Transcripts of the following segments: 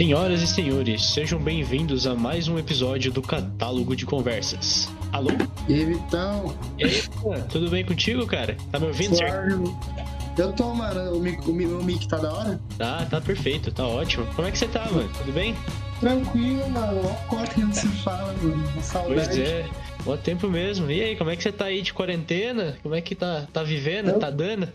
Senhoras e senhores, sejam bem-vindos a mais um episódio do Catálogo de Conversas. Alô? E aí, Vitão? E aí, tudo bem contigo, cara? Tá me ouvindo, certo? Eu tô, mano. O meu mic tá da hora? Tá perfeito, tá ótimo. Como é que você tá, mano? Tudo bem? Tranquilo, mano. Olha o quanto que não se fala, mano. Uma saudade. Pois é, bom tempo mesmo. E aí, como é que você tá aí de quarentena? Como é que tá vivendo? Tá dando?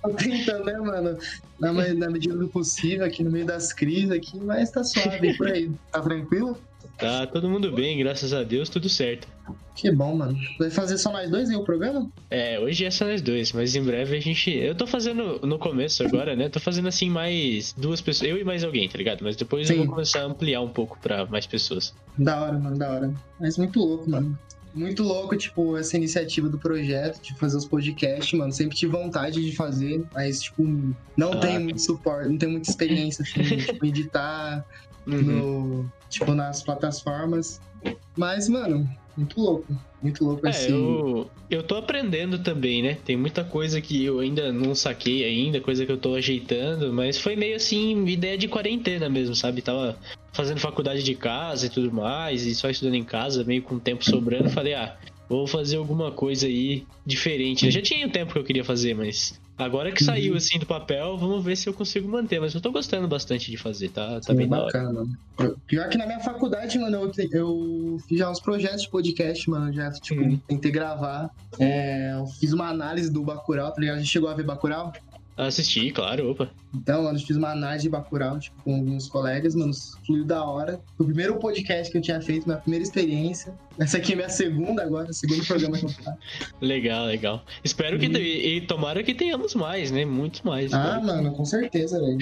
Tô tentando, né, mano? Na medida do possível, aqui no meio das crises aqui, mas tá suave por aí. Tá tranquilo? Tá todo mundo bem, graças a Deus, tudo certo. Que bom, mano. Vai fazer só nós dois aí o programa? É, hoje é só nós dois, mas em breve a gente... Eu tô fazendo no começo agora, né? Tô fazendo assim mais duas pessoas, eu e mais alguém, tá ligado? Mas depois eu vou começar a ampliar um pouco pra mais pessoas. Da hora, mano, da hora. Mas muito louco, mano. Muito louco, tipo, essa iniciativa do projeto, de fazer os podcasts, mano. Sempre tive vontade de fazer, mas, tipo, não tenho muito suporte, não tenho muita experiência, assim, tipo, editar nas plataformas. Mas, mano, muito louco esse... Eu tô aprendendo também, né? Tem muita coisa que eu ainda não saquei ainda, coisa que eu tô ajeitando, mas foi meio assim, ideia de quarentena mesmo, sabe? Tava fazendo faculdade de casa e tudo mais, e só estudando em casa, meio com tempo sobrando, falei, vou fazer alguma coisa aí diferente. Eu já tinha o tempo que eu queria fazer, mas agora que saiu assim do papel, vamos ver se eu consigo manter. Mas eu tô gostando bastante de fazer, tá bem bacana, mano. Pior que na minha faculdade, mano, eu fiz já uns projetos de podcast, mano, já, tipo, tentei gravar. Eu fiz uma análise do Bacurau, tá ligado? A gente chegou a ver Bacurau? Assisti, claro, opa. Então, mano, eu fiz uma análise de Bacurau, tipo, com alguns colegas, mano, fluiu da hora. Foi o primeiro podcast que eu tinha feito, minha primeira experiência. Essa aqui é minha segunda agora, o segundo programa que eu faço. Legal. Espero que... E tomara que tenhamos mais, né? Muitos mais. Mano, com certeza, velho.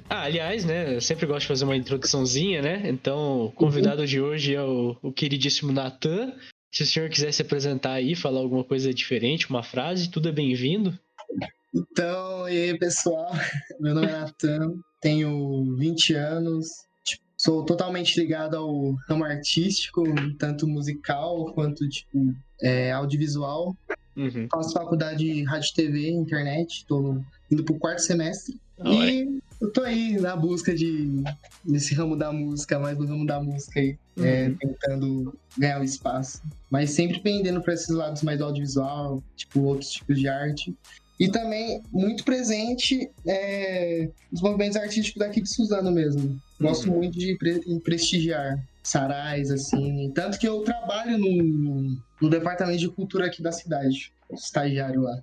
Aliás, né, eu sempre gosto de fazer uma introduçãozinha, né? Então, o convidado de hoje é o queridíssimo Natan. Se o senhor quiser se apresentar aí, falar alguma coisa diferente, uma frase, tudo é bem-vindo. Então, e aí, pessoal? Meu nome é Natan, tenho 20 anos, sou totalmente ligado ao ramo artístico, tanto musical quanto, audiovisual. Faço faculdade de rádio, TV, internet, tô indo pro 4º semestre. E eu tô aí na busca desse ramo da música, mais do ramo da música aí, tentando ganhar o espaço. Mas sempre pendendo pra esses lados mais do audiovisual, tipo, outros tipos de arte. E também muito presente nos movimentos artísticos daqui de Suzano mesmo. Gosto muito de prestigiar sarais, assim. Tanto que eu trabalho no departamento de cultura aqui da cidade. Estagiário lá.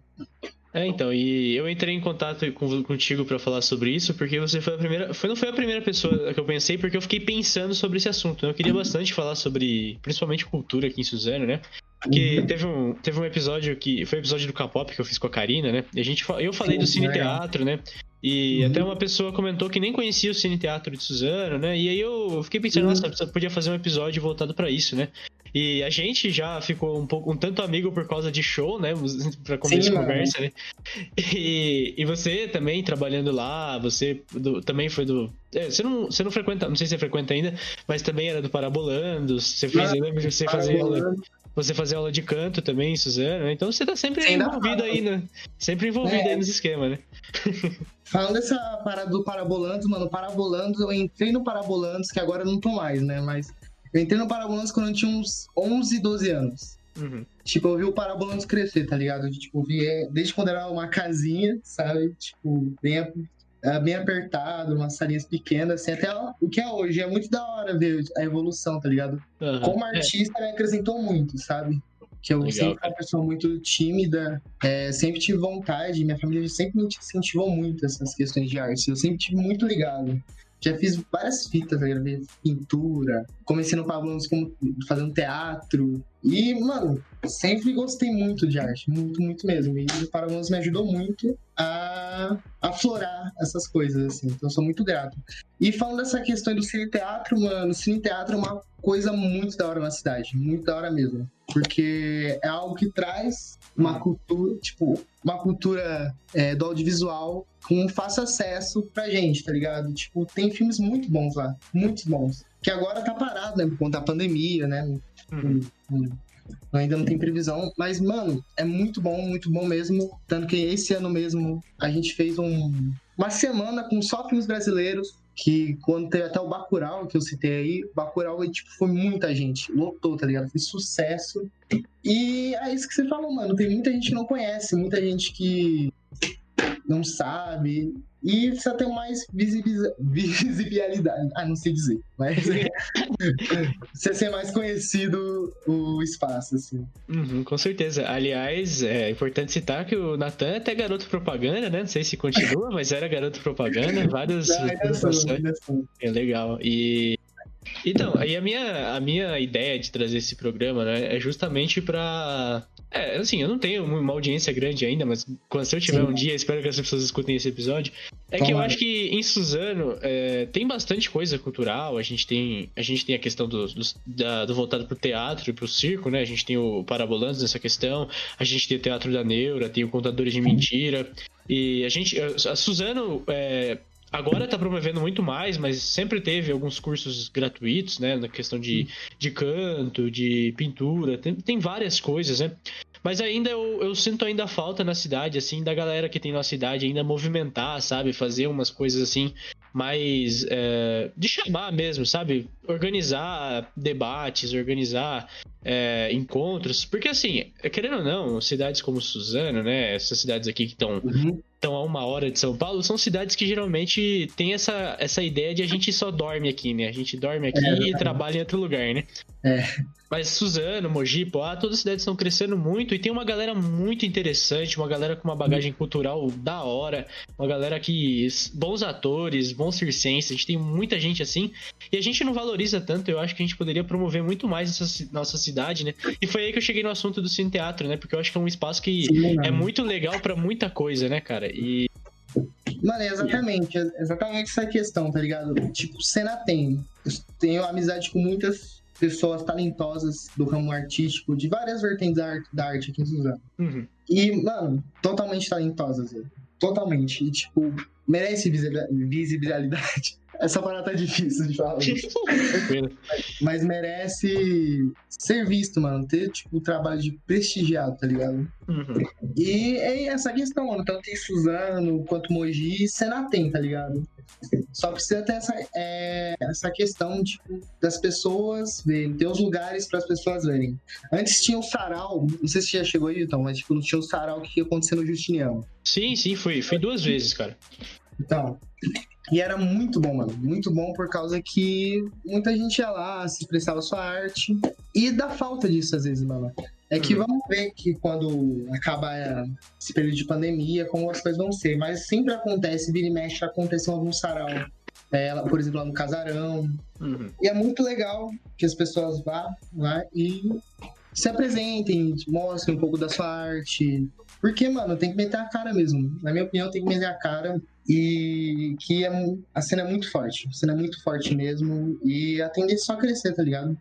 Então, e eu entrei em contato contigo pra falar sobre isso, porque você foi a primeira... não foi a primeira pessoa que eu pensei, porque eu fiquei pensando sobre esse assunto. Eu queria bastante falar sobre, principalmente, cultura aqui em Suzano, né? Porque teve um episódio que... Foi o episódio do K-pop que eu fiz com a Karina, né? E eu falei do Cine Teatro, né? E até uma pessoa comentou que nem conhecia o Cine Teatro de Suzano, né? E aí eu fiquei pensando, nossa, você podia fazer um episódio voltado pra isso, né? E a gente já ficou um tanto amigo por causa de show, né? Pra começo de conversa, né? E você também trabalhando lá, você também foi do... Você não frequenta, não sei se você frequenta ainda, mas também era do Parabolando, você fez, eu lembro que você fazia aula... Você fazia aula de canto também em Suzano, né? Então você tá sempre envolvido aí, né? Sempre envolvido aí nesse esquema, né? Falando dessa parada do Parabolandos, mano, Parabolandos, eu entrei no Parabolandos, que agora eu não tô mais, né? Mas eu entrei no Parabolandos quando eu tinha uns 11, 12 anos. Tipo, eu vi o Parabolandos crescer, tá ligado? Tipo, eu vi desde quando era uma casinha, sabe? Tipo, bem apertado, umas salinhas pequenas, assim, até o que é hoje. É muito da hora ver a evolução, tá ligado? Como artista, me acrescentou muito, sabe? Que eu sempre fui uma pessoa muito tímida, sempre tive vontade, minha família sempre me incentivou muito essas questões de arte. Eu sempre tive muito ligado. Já fiz várias fitas, tá ligado? Pintura, comecei no Pablonos fazendo teatro. E, mano, sempre gostei muito de arte, muito, muito mesmo. E o Pablonos me ajudou muito a aflorar essas coisas, assim. Então, eu sou muito grato. E falando dessa questão do Cine Teatro, mano, o Cine Teatro é uma coisa muito da hora na cidade, muito da hora mesmo. Porque é algo que traz uma cultura, uma cultura do audiovisual com fácil acesso pra gente, tá ligado? Tipo, tem filmes muito bons lá, muito bons. Que agora tá parado, né, por conta da pandemia, né? Ainda não tem previsão, mas, mano, é muito bom mesmo. Tanto que esse ano mesmo a gente fez uma semana com só filmes brasileiros, que quando teve até o Bacurau, que eu citei aí, o Bacurau tipo, foi muita gente, lotou, tá ligado? Foi sucesso. E é isso que você falou, mano, tem muita gente que não conhece, muita gente que não sabe, e precisa ter mais visibilidade. Não sei dizer, mas precisa ser mais conhecido o espaço, assim. Com certeza. Aliás, é importante citar que o Nathan é até garoto propaganda, né? Não sei se continua, mas era garoto propaganda, várias É legal. Então, aí a minha ideia de trazer esse programa, né, é justamente pra... assim, eu não tenho uma audiência grande ainda, mas quando eu tiver um dia, espero que as pessoas escutem esse episódio, que eu acho que em Suzano tem bastante coisa cultural, a gente tem a questão do voltado pro teatro e pro circo, né, a gente tem o Parabolandos nessa questão, a gente tem o Teatro da Neura, tem o Contadores de Mentira, e a Suzano... agora tá promovendo muito mais, mas sempre teve alguns cursos gratuitos, né? Na questão de canto, de pintura, tem várias coisas, né? Mas ainda eu sinto ainda falta na cidade, assim, da galera que tem na cidade ainda movimentar, sabe? Fazer umas coisas assim, mais de chamar mesmo, sabe? Organizar debates, organizar encontros. Porque assim, querendo ou não, cidades como Suzano, né? Essas cidades aqui que estão a 1 hora de São Paulo, são cidades que geralmente tem essa ideia de a gente só dorme aqui, né? A gente dorme aqui e trabalha em outro lugar, né? Mas Suzano, Mogi, Poá, todas as cidades estão crescendo muito e tem uma galera muito interessante, uma galera com uma bagagem cultural da hora, uma galera que... bons atores, bons circenses, a gente tem muita gente assim, e a gente não valoriza tanto, eu acho que a gente poderia promover muito mais essa nossa cidade, né? E foi aí que eu cheguei no assunto do Cine Teatro, né? Porque eu acho que é um espaço que é muito legal pra muita coisa, né, cara? Mano, exatamente essa questão, tá ligado? Tipo, cena tem. Eu tenho amizade com muitas pessoas talentosas do ramo artístico, de várias vertentes da arte aqui em Suzano. E, mano, totalmente talentosas, velho. Totalmente. E, tipo, merece visibilidade. Essa parada tá difícil de falar. Mas merece ser visto, mano. Ter, tipo, o trabalho de prestigiado, tá ligado? E é essa questão, mano. Tanto em Suzano quanto Mogi, cena tem, tá ligado? Só precisa ter essa questão, tipo, das pessoas verem, ter os lugares para as pessoas verem. Antes tinha o sarau, não sei se já chegou aí, então, mas tipo, tinha o sarau que ia acontecer no Justiniano. Sim, fui 2 vezes, cara. Então, e era muito bom, mano. Muito bom por causa que muita gente ia lá, se expressava sua arte. E dá falta disso às vezes, mano. É que vamos ver que quando acabar esse período de pandemia, como as coisas vão ser. Mas sempre acontece, vira e mexe, acontece em algum sarau. Por exemplo, lá no Casarão. E é muito legal que as pessoas vá lá e se apresentem, mostrem um pouco da sua arte. Porque, mano, tem que meter a cara mesmo. Na minha opinião, tem que meter a cara. E que a cena é muito forte. A cena é muito forte mesmo. E a tendência é só crescer, tá ligado?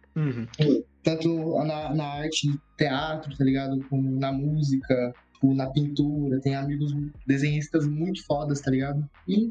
Tanto na arte, no teatro, tá ligado? Como na música, na pintura. Tem amigos desenhistas muito fodas, tá ligado? E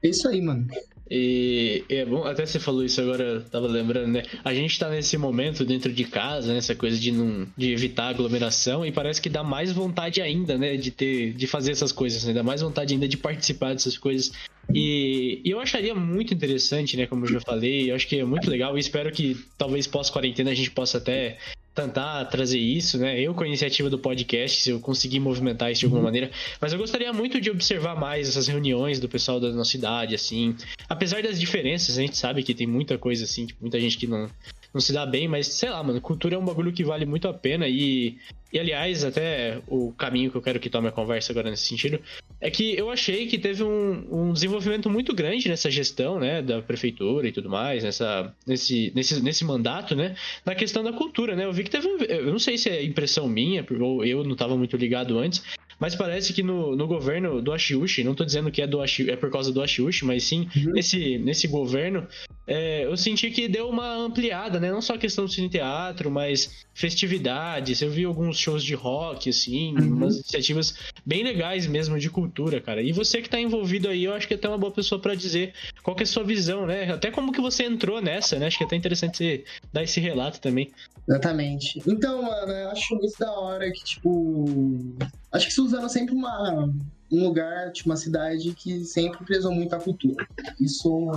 é isso aí, mano. E é bom, até você falou isso agora, eu tava lembrando, né? A gente tá nesse momento dentro de casa, né? Essa coisa de evitar aglomeração, e parece que dá mais vontade ainda, né? De fazer essas coisas, né? Dá mais vontade ainda de participar dessas coisas. E eu acharia muito interessante, né? Como eu já falei, eu acho que é muito legal e espero que talvez pós-quarentena a gente possa até tentar trazer isso, né? Eu com a iniciativa do podcast, se eu conseguir movimentar isso de alguma maneira, mas eu gostaria muito de observar mais essas reuniões do pessoal da nossa cidade, assim, apesar das diferenças, a gente sabe que tem muita coisa assim, tipo, muita gente que não se dá bem, mas sei lá, mano, cultura é um bagulho que vale muito a pena e aliás, até o caminho que eu quero que tome a conversa agora nesse sentido, é que eu achei que teve um desenvolvimento muito grande nessa gestão, né, da prefeitura e tudo mais, nesse mandato, né, na questão da cultura, né, eu vi que teve, eu não sei se é impressão minha, ou eu não estava muito ligado antes, mas parece que no governo do Ashiushi, não estou dizendo que é por causa do Ashiushi, mas sim nesse governo, eu senti que deu uma ampliada, né? Não só a questão do cine-teatro, mas festividades. Eu vi alguns shows de rock, assim, umas iniciativas bem legais mesmo de cultura, cara. E você que tá envolvido aí, eu acho que é até uma boa pessoa pra dizer qual que é a sua visão, né? Até como que você entrou nessa, né? Acho que é até interessante você dar esse relato também. Exatamente. Então, mano, eu acho muito da hora que, tipo... Acho que Suzano é sempre um lugar, tipo, uma cidade que sempre prezou muito a cultura. Isso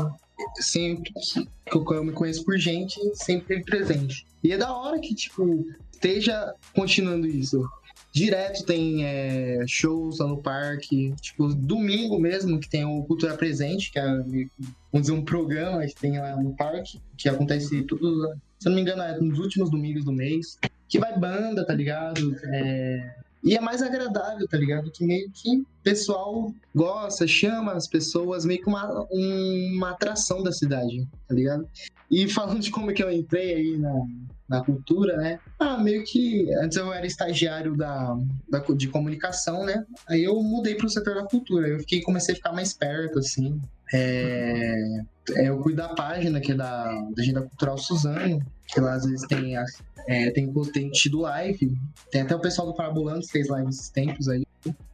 sempre que eu me conheço por gente, sempre teve presente. E é da hora que, tipo, esteja continuando isso. Direto tem shows lá no parque, tipo, domingo mesmo, que tem o Cultura Presente, que é, vamos dizer, um programa que tem lá no parque, que acontece tudo, se eu não me engano, é nos últimos domingos do mês, que vai banda, tá ligado? E é mais agradável, tá ligado? Que meio que o pessoal gosta, chama as pessoas, meio que uma atração da cidade, tá ligado? E falando de como é que eu entrei aí na cultura, né? Meio que antes eu era estagiário de comunicação, né? Aí eu mudei pro setor da cultura. Eu comecei a ficar mais perto, assim. Eu cuido da página que é da Agenda Cultural Suzano, que lá às vezes tem tido live. Tem até o pessoal do Parabolando que fez live esses tempos aí.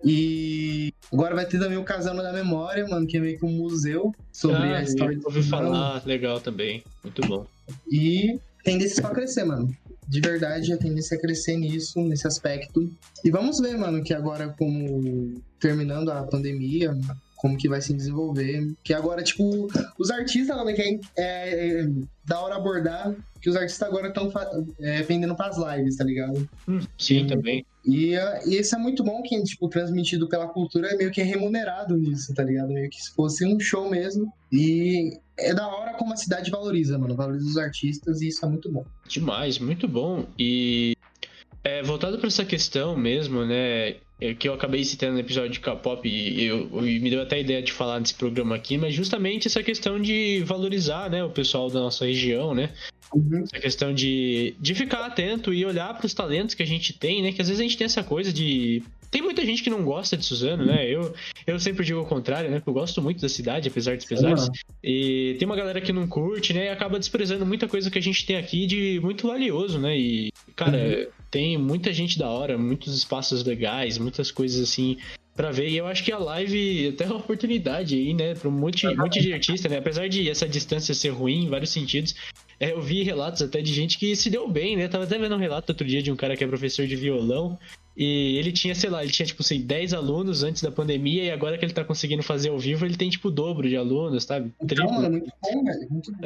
E agora vai ter também o Casano da Memória, mano, que é meio que um museu sobre a história do ouvi falar, legal também. Muito bom. E tendência pra crescer, mano. De verdade, a tendência é crescer nisso, nesse aspecto. E vamos ver, mano, que agora, como terminando a pandemia, como que vai se desenvolver. Que agora, tipo, os artistas, mano, que é da hora abordar, que os artistas agora estão vendendo pras lives, tá ligado? Sim, também. E isso é muito bom que, tipo, transmitido pela cultura é meio que remunerado nisso, tá ligado? Meio que se fosse um show mesmo. E é da hora como a cidade valoriza, mano. Valoriza os artistas e isso é muito bom. Demais, muito bom. E voltado pra essa questão mesmo, né? Que eu acabei citando no episódio de K-pop e me deu até a ideia de falar nesse programa aqui, mas justamente essa questão de valorizar, né, o pessoal da nossa região, né? Essa questão de ficar atento e olhar para os talentos que a gente tem, né? Que às vezes a gente tem essa coisa de... Tem muita gente que não gosta de Suzano, né? Eu sempre digo o contrário, né? Porque eu gosto muito da cidade, apesar dos pesares. E tem uma galera que não curte, né? E acaba desprezando muita coisa que a gente tem aqui de muito valioso, né? E, cara, tem muita gente da hora, muitos espaços legais, muitas coisas assim pra ver. E eu acho que a live até é uma oportunidade aí, né? Pra um monte de artista, né? Apesar de essa distância ser ruim em vários sentidos, eu vi relatos até de gente que se deu bem, né? Tava até vendo um relato outro dia de um cara que é professor de violão. E ele tinha, sei lá, tipo assim, 10 alunos antes da pandemia, e agora que ele tá conseguindo fazer ao vivo, ele tem tipo o dobro de alunos, sabe? Então, mano, muito bom, velho. Muito bom.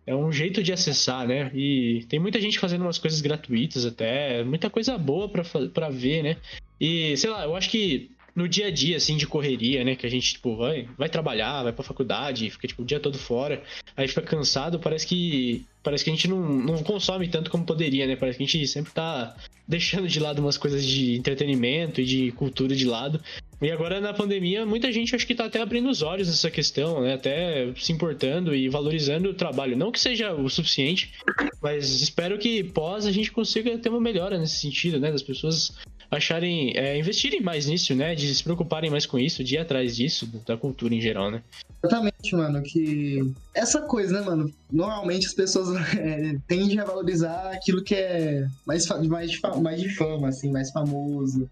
É um jeito de acessar, né? E tem muita gente fazendo umas coisas gratuitas até, muita coisa boa pra ver, né? E, sei lá, eu acho que no dia a dia, assim, de correria, né? Que a gente, tipo, vai trabalhar, vai pra faculdade, fica, tipo, o dia todo fora, aí fica cansado, parece que a gente não consome tanto como poderia, né? Parece que a gente sempre tá deixando de lado umas coisas de entretenimento e de cultura de lado. E agora, na pandemia, muita gente acho que tá até abrindo os olhos nessa questão, né? Até se importando e valorizando o trabalho. Não que seja o suficiente, mas espero que pós a gente consiga ter uma melhora nesse sentido, né? Das pessoas investirem mais nisso, né? De se preocuparem mais com isso, de ir atrás disso, da cultura em geral, né? Exatamente, mano, que essa coisa, né, mano? Normalmente as pessoas tendem a valorizar aquilo que é mais de fama, assim, mais famoso.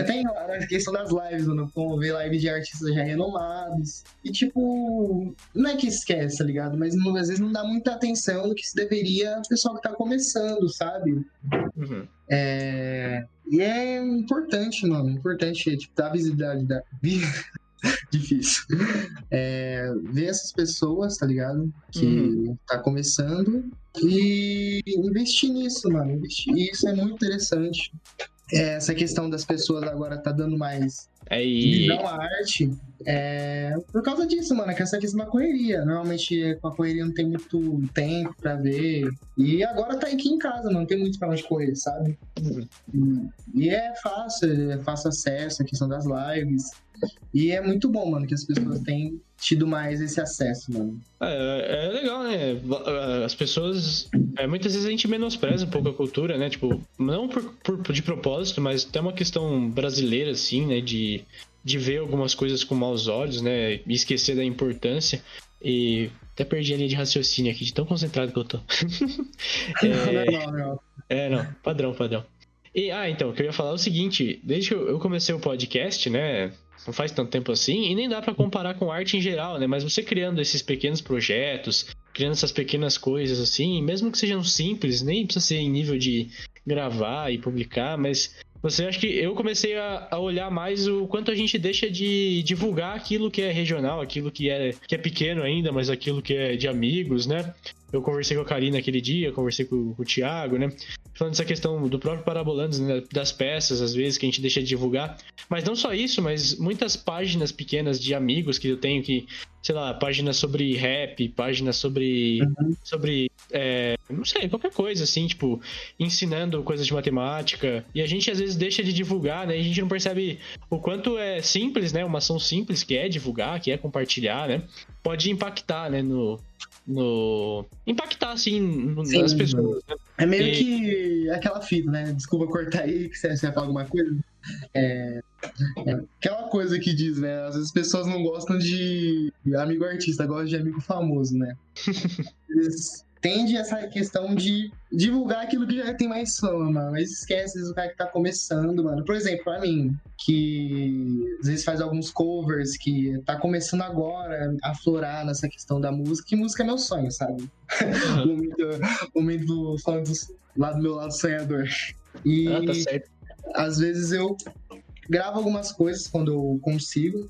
Tem a questão das lives, mano, como ver live de artistas já renomados. E, tipo, não é que esquece, tá ligado? Mas às vezes não dá muita atenção no que se deveria ao pessoal que tá começando, sabe? E é importante, mano, importante, tipo, dar visibilidade, difícil. Ver essas pessoas, tá ligado? Que tá começando e investir nisso, mano. Isso é muito interessante. Essa questão das pessoas agora tá dando mais visão à arte por causa disso, mano, que essa questão da correria. Normalmente com a correria não tem muito tempo pra ver. E agora tá aqui em casa, mano, não tem muito pra onde correr, sabe? E é fácil acesso, a questão das lives. E é muito bom, mano, que as pessoas têm tido mais esse acesso, mano. É legal, né? As pessoas... muitas vezes a gente menospreza um pouco a cultura, né? Tipo, não de propósito, mas até uma questão brasileira, assim, né? De ver algumas coisas com maus olhos, né? E esquecer da importância. Até perdi a linha de raciocínio aqui, de tão concentrado que eu tô. Não. Padrão. Então, o que eu ia falar é o seguinte. Desde que eu comecei o podcast, né... Não faz tanto tempo assim, e nem dá pra comparar com arte em geral, né? Mas você criando esses pequenos projetos, criando essas pequenas coisas assim, mesmo que sejam simples, nem precisa ser em nível de gravar e publicar, mas Você acha que eu comecei a olhar mais o quanto a gente deixa de divulgar aquilo que é regional, aquilo que é pequeno ainda, mas aquilo que é de amigos, né? Eu conversei com a Karina aquele dia, conversei com o Thiago, né? Falando dessa questão do próprio Parabolandos, né? Das peças, às vezes, que a gente deixa de divulgar. Mas não só isso, mas muitas páginas pequenas de amigos que eu tenho que, sei lá, páginas sobre rap, páginas sobre não sei, qualquer coisa, assim, tipo, ensinando coisas de matemática. E a gente, às vezes, deixa de divulgar, né? E a gente não percebe o quanto é simples, né? Uma ação simples que é divulgar, que é compartilhar, né? Pode impactar, né? Impactar, assim, nas pessoas, né? É meio que aquela fita, né? Desculpa cortar aí, que você vai falar alguma coisa. Aquela coisa que diz, né? Às vezes as pessoas não gostam de amigo artista, gostam de amigo famoso, né? Eles tendem essa questão de divulgar aquilo que já tem mais fama, mano. Mas esquece do cara que tá começando, mano. Por exemplo, pra mim, que às vezes faz alguns covers, que tá começando agora a aflorar nessa questão da música, que música é meu sonho, sabe? O momento falando lá do meu lado sonhador. E tá certo. Às vezes eu gravo algumas coisas quando eu consigo.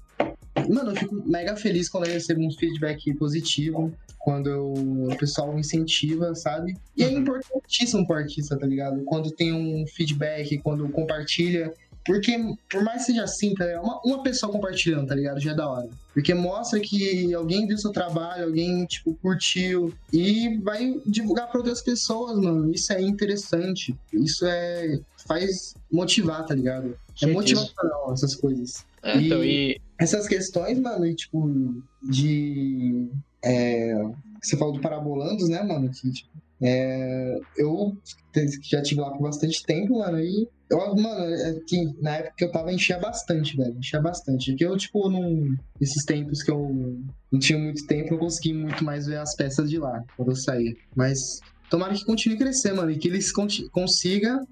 Mano, eu fico mega feliz quando eu recebo um feedback positivo, quando o pessoal me incentiva, sabe? E é importantíssimo pro artista, tá ligado? Quando tem um feedback, quando compartilha. Porque, por mais que seja simples, uma pessoa compartilhando, tá ligado? Já é da hora. Porque mostra que alguém viu seu trabalho, alguém, tipo, curtiu e vai divulgar pra outras pessoas, mano. Isso é interessante. Isso faz motivar, tá ligado? É motivacional essas coisas. Essas questões, mano, tipo, você falou do Parabolandos, né, mano? Que, tipo, eu já tive lá por bastante tempo, mano, e que na época que eu tava, enchia bastante, velho. Enchia bastante. Porque eu, tipo, esses tempos que eu não tinha muito tempo, eu consegui muito mais ver as peças de lá, quando eu saí. Mas tomara que continue a crescer, mano, e que eles consigam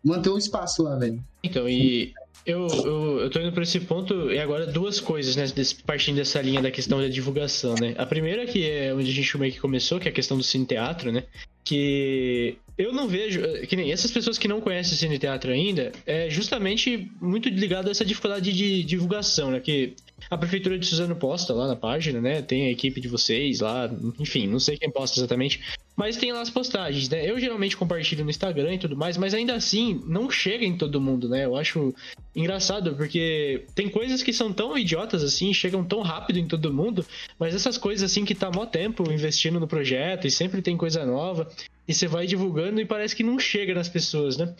manter o espaço lá, velho. Então, e eu tô indo pra esse ponto, e agora duas coisas, né, partindo dessa linha da questão da divulgação, né. A primeira, que é onde a gente meio que começou, que é a questão do Cine Teatro, né, que eu não vejo, que nem essas pessoas que não conhecem o Cine Teatro ainda, é justamente muito ligado a essa dificuldade de divulgação, né, que a Prefeitura de Suzano posta lá na página, né, tem a equipe de vocês lá, enfim, não sei quem posta exatamente, mas tem lá as postagens, né, eu geralmente compartilho no Instagram e tudo mais, mas ainda assim, não chega em todo mundo, né, eu acho engraçado, porque tem coisas que são tão idiotas assim, chegam tão rápido em todo mundo, mas essas coisas assim que tá mó tempo investindo no projeto e sempre tem coisa nova, e você vai divulgando e parece que não chega nas pessoas, né?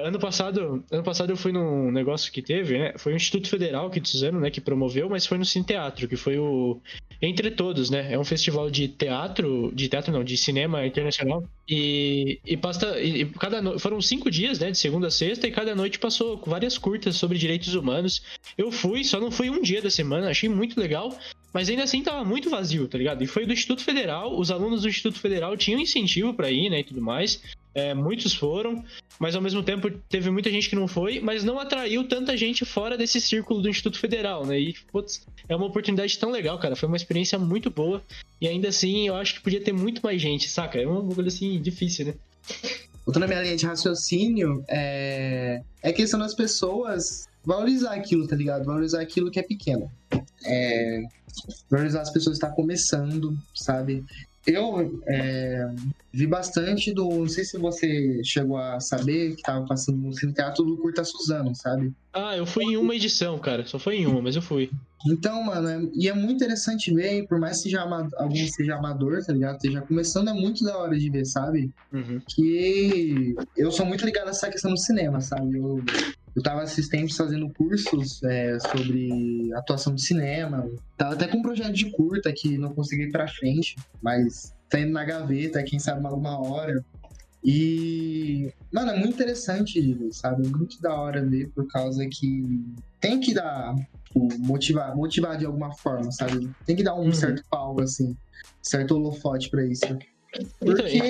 Ano passado eu fui num negócio que teve, né? Foi o Instituto Federal aqui de Suzano, né, que promoveu, mas foi no Cine Teatro, que foi o Entre Todos, né? É um festival de cinema internacional. Foram 5 dias, né, de segunda a sexta, e cada noite passou várias curtas sobre direitos humanos. Eu fui, só não fui um dia da semana, achei muito legal, mas ainda assim tava muito vazio, tá ligado? E foi do Instituto Federal, os alunos do Instituto Federal tinham incentivo pra ir, né, e tudo mais. Muitos foram, mas ao mesmo tempo teve muita gente que não foi, mas não atraiu tanta gente fora desse círculo do Instituto Federal, né? E, putz, é uma oportunidade tão legal, cara. Foi uma experiência muito boa. E ainda assim, eu acho que podia ter muito mais gente, saca? É uma coisa assim, difícil, né? Voltando à minha linha de raciocínio, é questão das pessoas valorizar aquilo, tá ligado? Valorizar aquilo que é pequeno. Valorizar as pessoas que estão começando, sabe? Eu vi bastante não sei se você chegou a saber, que tava passando no Cine Teatro do Curta Suzano, sabe? Ah, eu fui em uma edição, cara. Só foi em uma, mas eu fui. Então, mano, e é muito interessante ver, por mais que alguém seja amador, tá ligado? Esteja começando, é muito da hora de ver, sabe? Uhum. Que eu sou muito ligado a essa questão do cinema, sabe? Eu tava esses tempos fazendo cursos sobre atuação de cinema. Tava até com um projeto de curta que não consegui ir pra frente, mas tá indo na gaveta, quem sabe alguma hora. E, mano, é muito interessante, sabe? É muito da hora ver, por causa que tem que dar, motivar de alguma forma, sabe? Tem que dar um certo palco, assim, certo holofote pra isso. Porque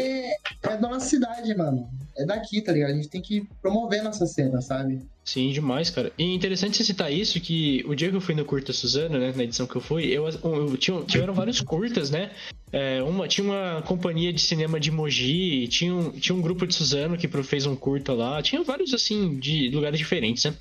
é da nossa cidade, mano. É daqui, tá ligado? A gente tem que promover nossa cena, sabe? Sim, demais, cara. E interessante você citar isso, que o dia que eu fui no Curta Suzano, né, na edição que eu fui, tiveram vários curtas, né? Tinha uma companhia de cinema de Mogi, tinha um grupo de Suzano que fez um curta lá, tinha vários, assim, de lugares diferentes, né?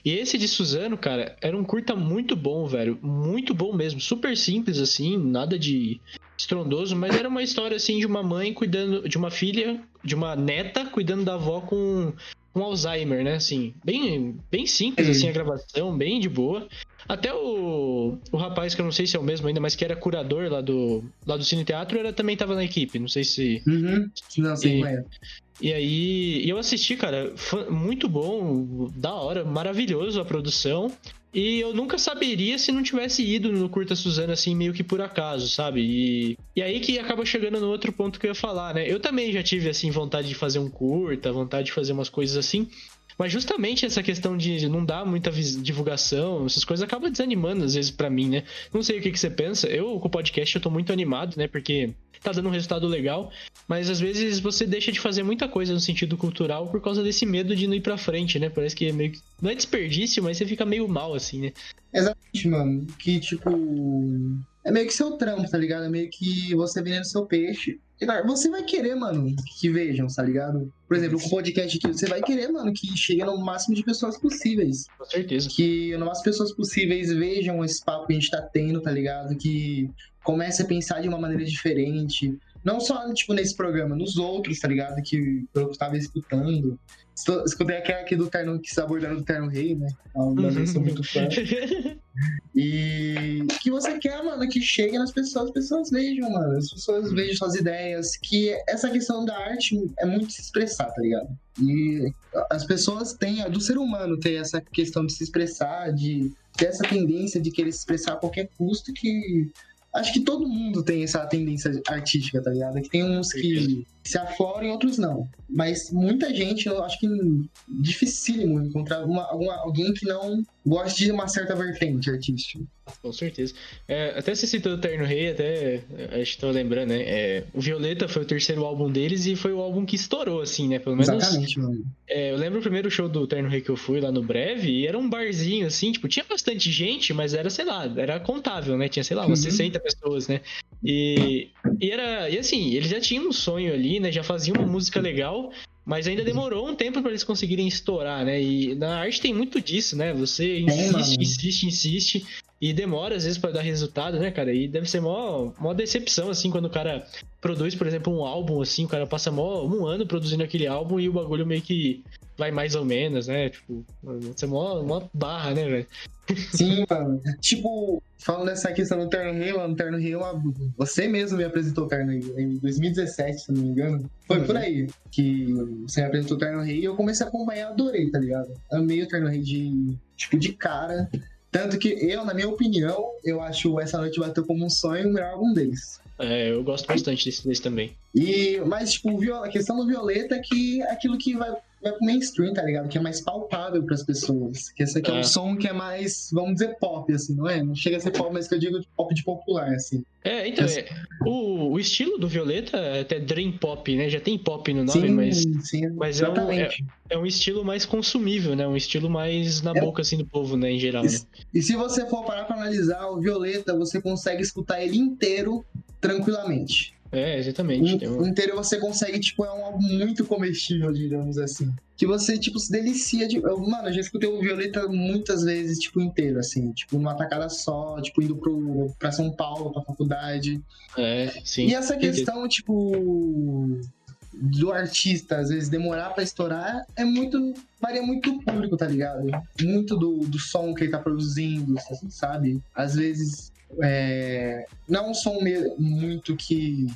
E esse de Suzano, cara, era um curta muito bom, velho. Muito bom mesmo. Super simples, assim, nada de estrondoso, mas era uma história, assim, de uma mãe cuidando de uma filha, de uma neta cuidando da avó com Alzheimer, né? Assim, bem simples, assim, a gravação, bem de boa. Até o rapaz, que eu não sei se é o mesmo ainda, mas que era curador lá do Cine Teatro, também tava na equipe. Não sei se... Não sei qual é. E aí, eu assisti, cara, muito bom, da hora, maravilhoso a produção. E eu nunca saberia se não tivesse ido no Curta Suzano, assim, meio que por acaso, sabe? E aí que acaba chegando no outro ponto que eu ia falar, né? Eu também já tive, assim, vontade de fazer um curta, vontade de fazer umas coisas assim. Mas justamente essa questão de não dar muita divulgação, essas coisas acaba desanimando às vezes pra mim, né? Não sei o que você pensa. Eu, com o podcast, eu tô muito animado, né? Porque tá dando um resultado legal. Mas às vezes você deixa de fazer muita coisa no sentido cultural por causa desse medo de não ir pra frente, né? Parece que é meio que... Não é desperdício, mas você fica meio mal, assim, né? Exatamente, mano. Que, tipo... É meio que seu trampo, tá ligado? É meio que você vendendo seu peixe. Você vai querer, mano, que vejam, tá ligado? Por exemplo, com o podcast aqui, você vai querer, mano, que chegue no máximo de pessoas possíveis. Com certeza. Que no máximo de pessoas possíveis vejam esse papo que a gente tá tendo, tá ligado? Que comece a pensar de uma maneira diferente. Não só, tipo, nesse programa, nos outros, tá ligado? Que eu tava escutando. Escutei aqui do Terno, que está abordando do Terno Rei, né? Eu sou muito fã. E que você quer, mano, que chegue nas pessoas, as pessoas vejam, mano. As pessoas vejam suas ideias. Que essa questão da arte é muito se expressar, tá ligado? E as pessoas têm, do ser humano ter essa questão de se expressar, de ter essa tendência de querer se expressar a qualquer custo, que acho que todo mundo tem essa tendência artística, tá ligado? Que tem uns que se afloram e outros não. Mas muita gente, eu acho que é dificílimo encontrar alguém que não goste de uma certa vertente artística. Com certeza. Até você citou o Terno Rei, até acho que tô lembrando, né? O Violeta foi o terceiro álbum deles e foi o álbum que estourou, assim, né? Pelo menos. Exatamente, mano. Eu lembro o primeiro show do Terno Rei que eu fui lá no Breve, e era um barzinho, assim, tipo, tinha bastante gente, mas era, sei lá, era contável, né? Tinha, sei lá, umas 60 pessoas, né? E assim, eles já tinham um sonho ali, né? Já faziam uma música legal, mas ainda demorou um tempo para eles conseguirem estourar, né? E na arte tem muito disso, né? Você insiste e demora às vezes para dar resultado, né, cara? E deve ser mó decepção, assim, quando o cara produz, por exemplo, um álbum, assim, o cara passa um ano produzindo aquele álbum e o bagulho meio que vai mais ou menos, né? Tipo, isso é mó barra, né, velho? Sim, mano. Tipo, falando dessa questão do Terno Rei, mano, o Terno Rei você mesmo me apresentou o Terno Rei em 2017, se não me engano. Foi por aí que você me apresentou o Terno Rei e eu comecei a acompanhar, adorei, tá ligado? Amei o Terno Rei de cara. Tanto que eu, na minha opinião, eu acho Essa Noite Bateu Como um Sonho o melhor álbum deles. Eu gosto bastante desse também. Mas, tipo, a questão do Violeta é que aquilo que vai pro mainstream, tá ligado? Que é mais palpável pras pessoas. Que esse aqui é um som que é mais, vamos dizer, pop, assim, não é? Não chega a ser pop, mas que eu digo pop de popular, assim. Então, o estilo do Violeta é até Dream Pop, né? Já tem pop no nome, sim, mas exatamente. É um estilo mais consumível, né? Um estilo mais na boca, assim, do povo, né? Em geral, né? E se você for parar pra analisar o Violeta, você consegue escutar ele inteiro tranquilamente. Exatamente. O inteiro você consegue, tipo, é um álbum muito comestível, digamos assim. Que você, tipo, se delicia de... Mano, eu já escutei o Violeta muitas vezes, tipo, inteiro, assim. Tipo, numa tacada só, tipo, indo pra São Paulo, pra faculdade. Sim. E essa questão, tipo... do artista, às vezes, demorar pra estourar, varia muito do público, tá ligado? Muito do som que ele tá produzindo, sabe? Às vezes, não é um som muito que,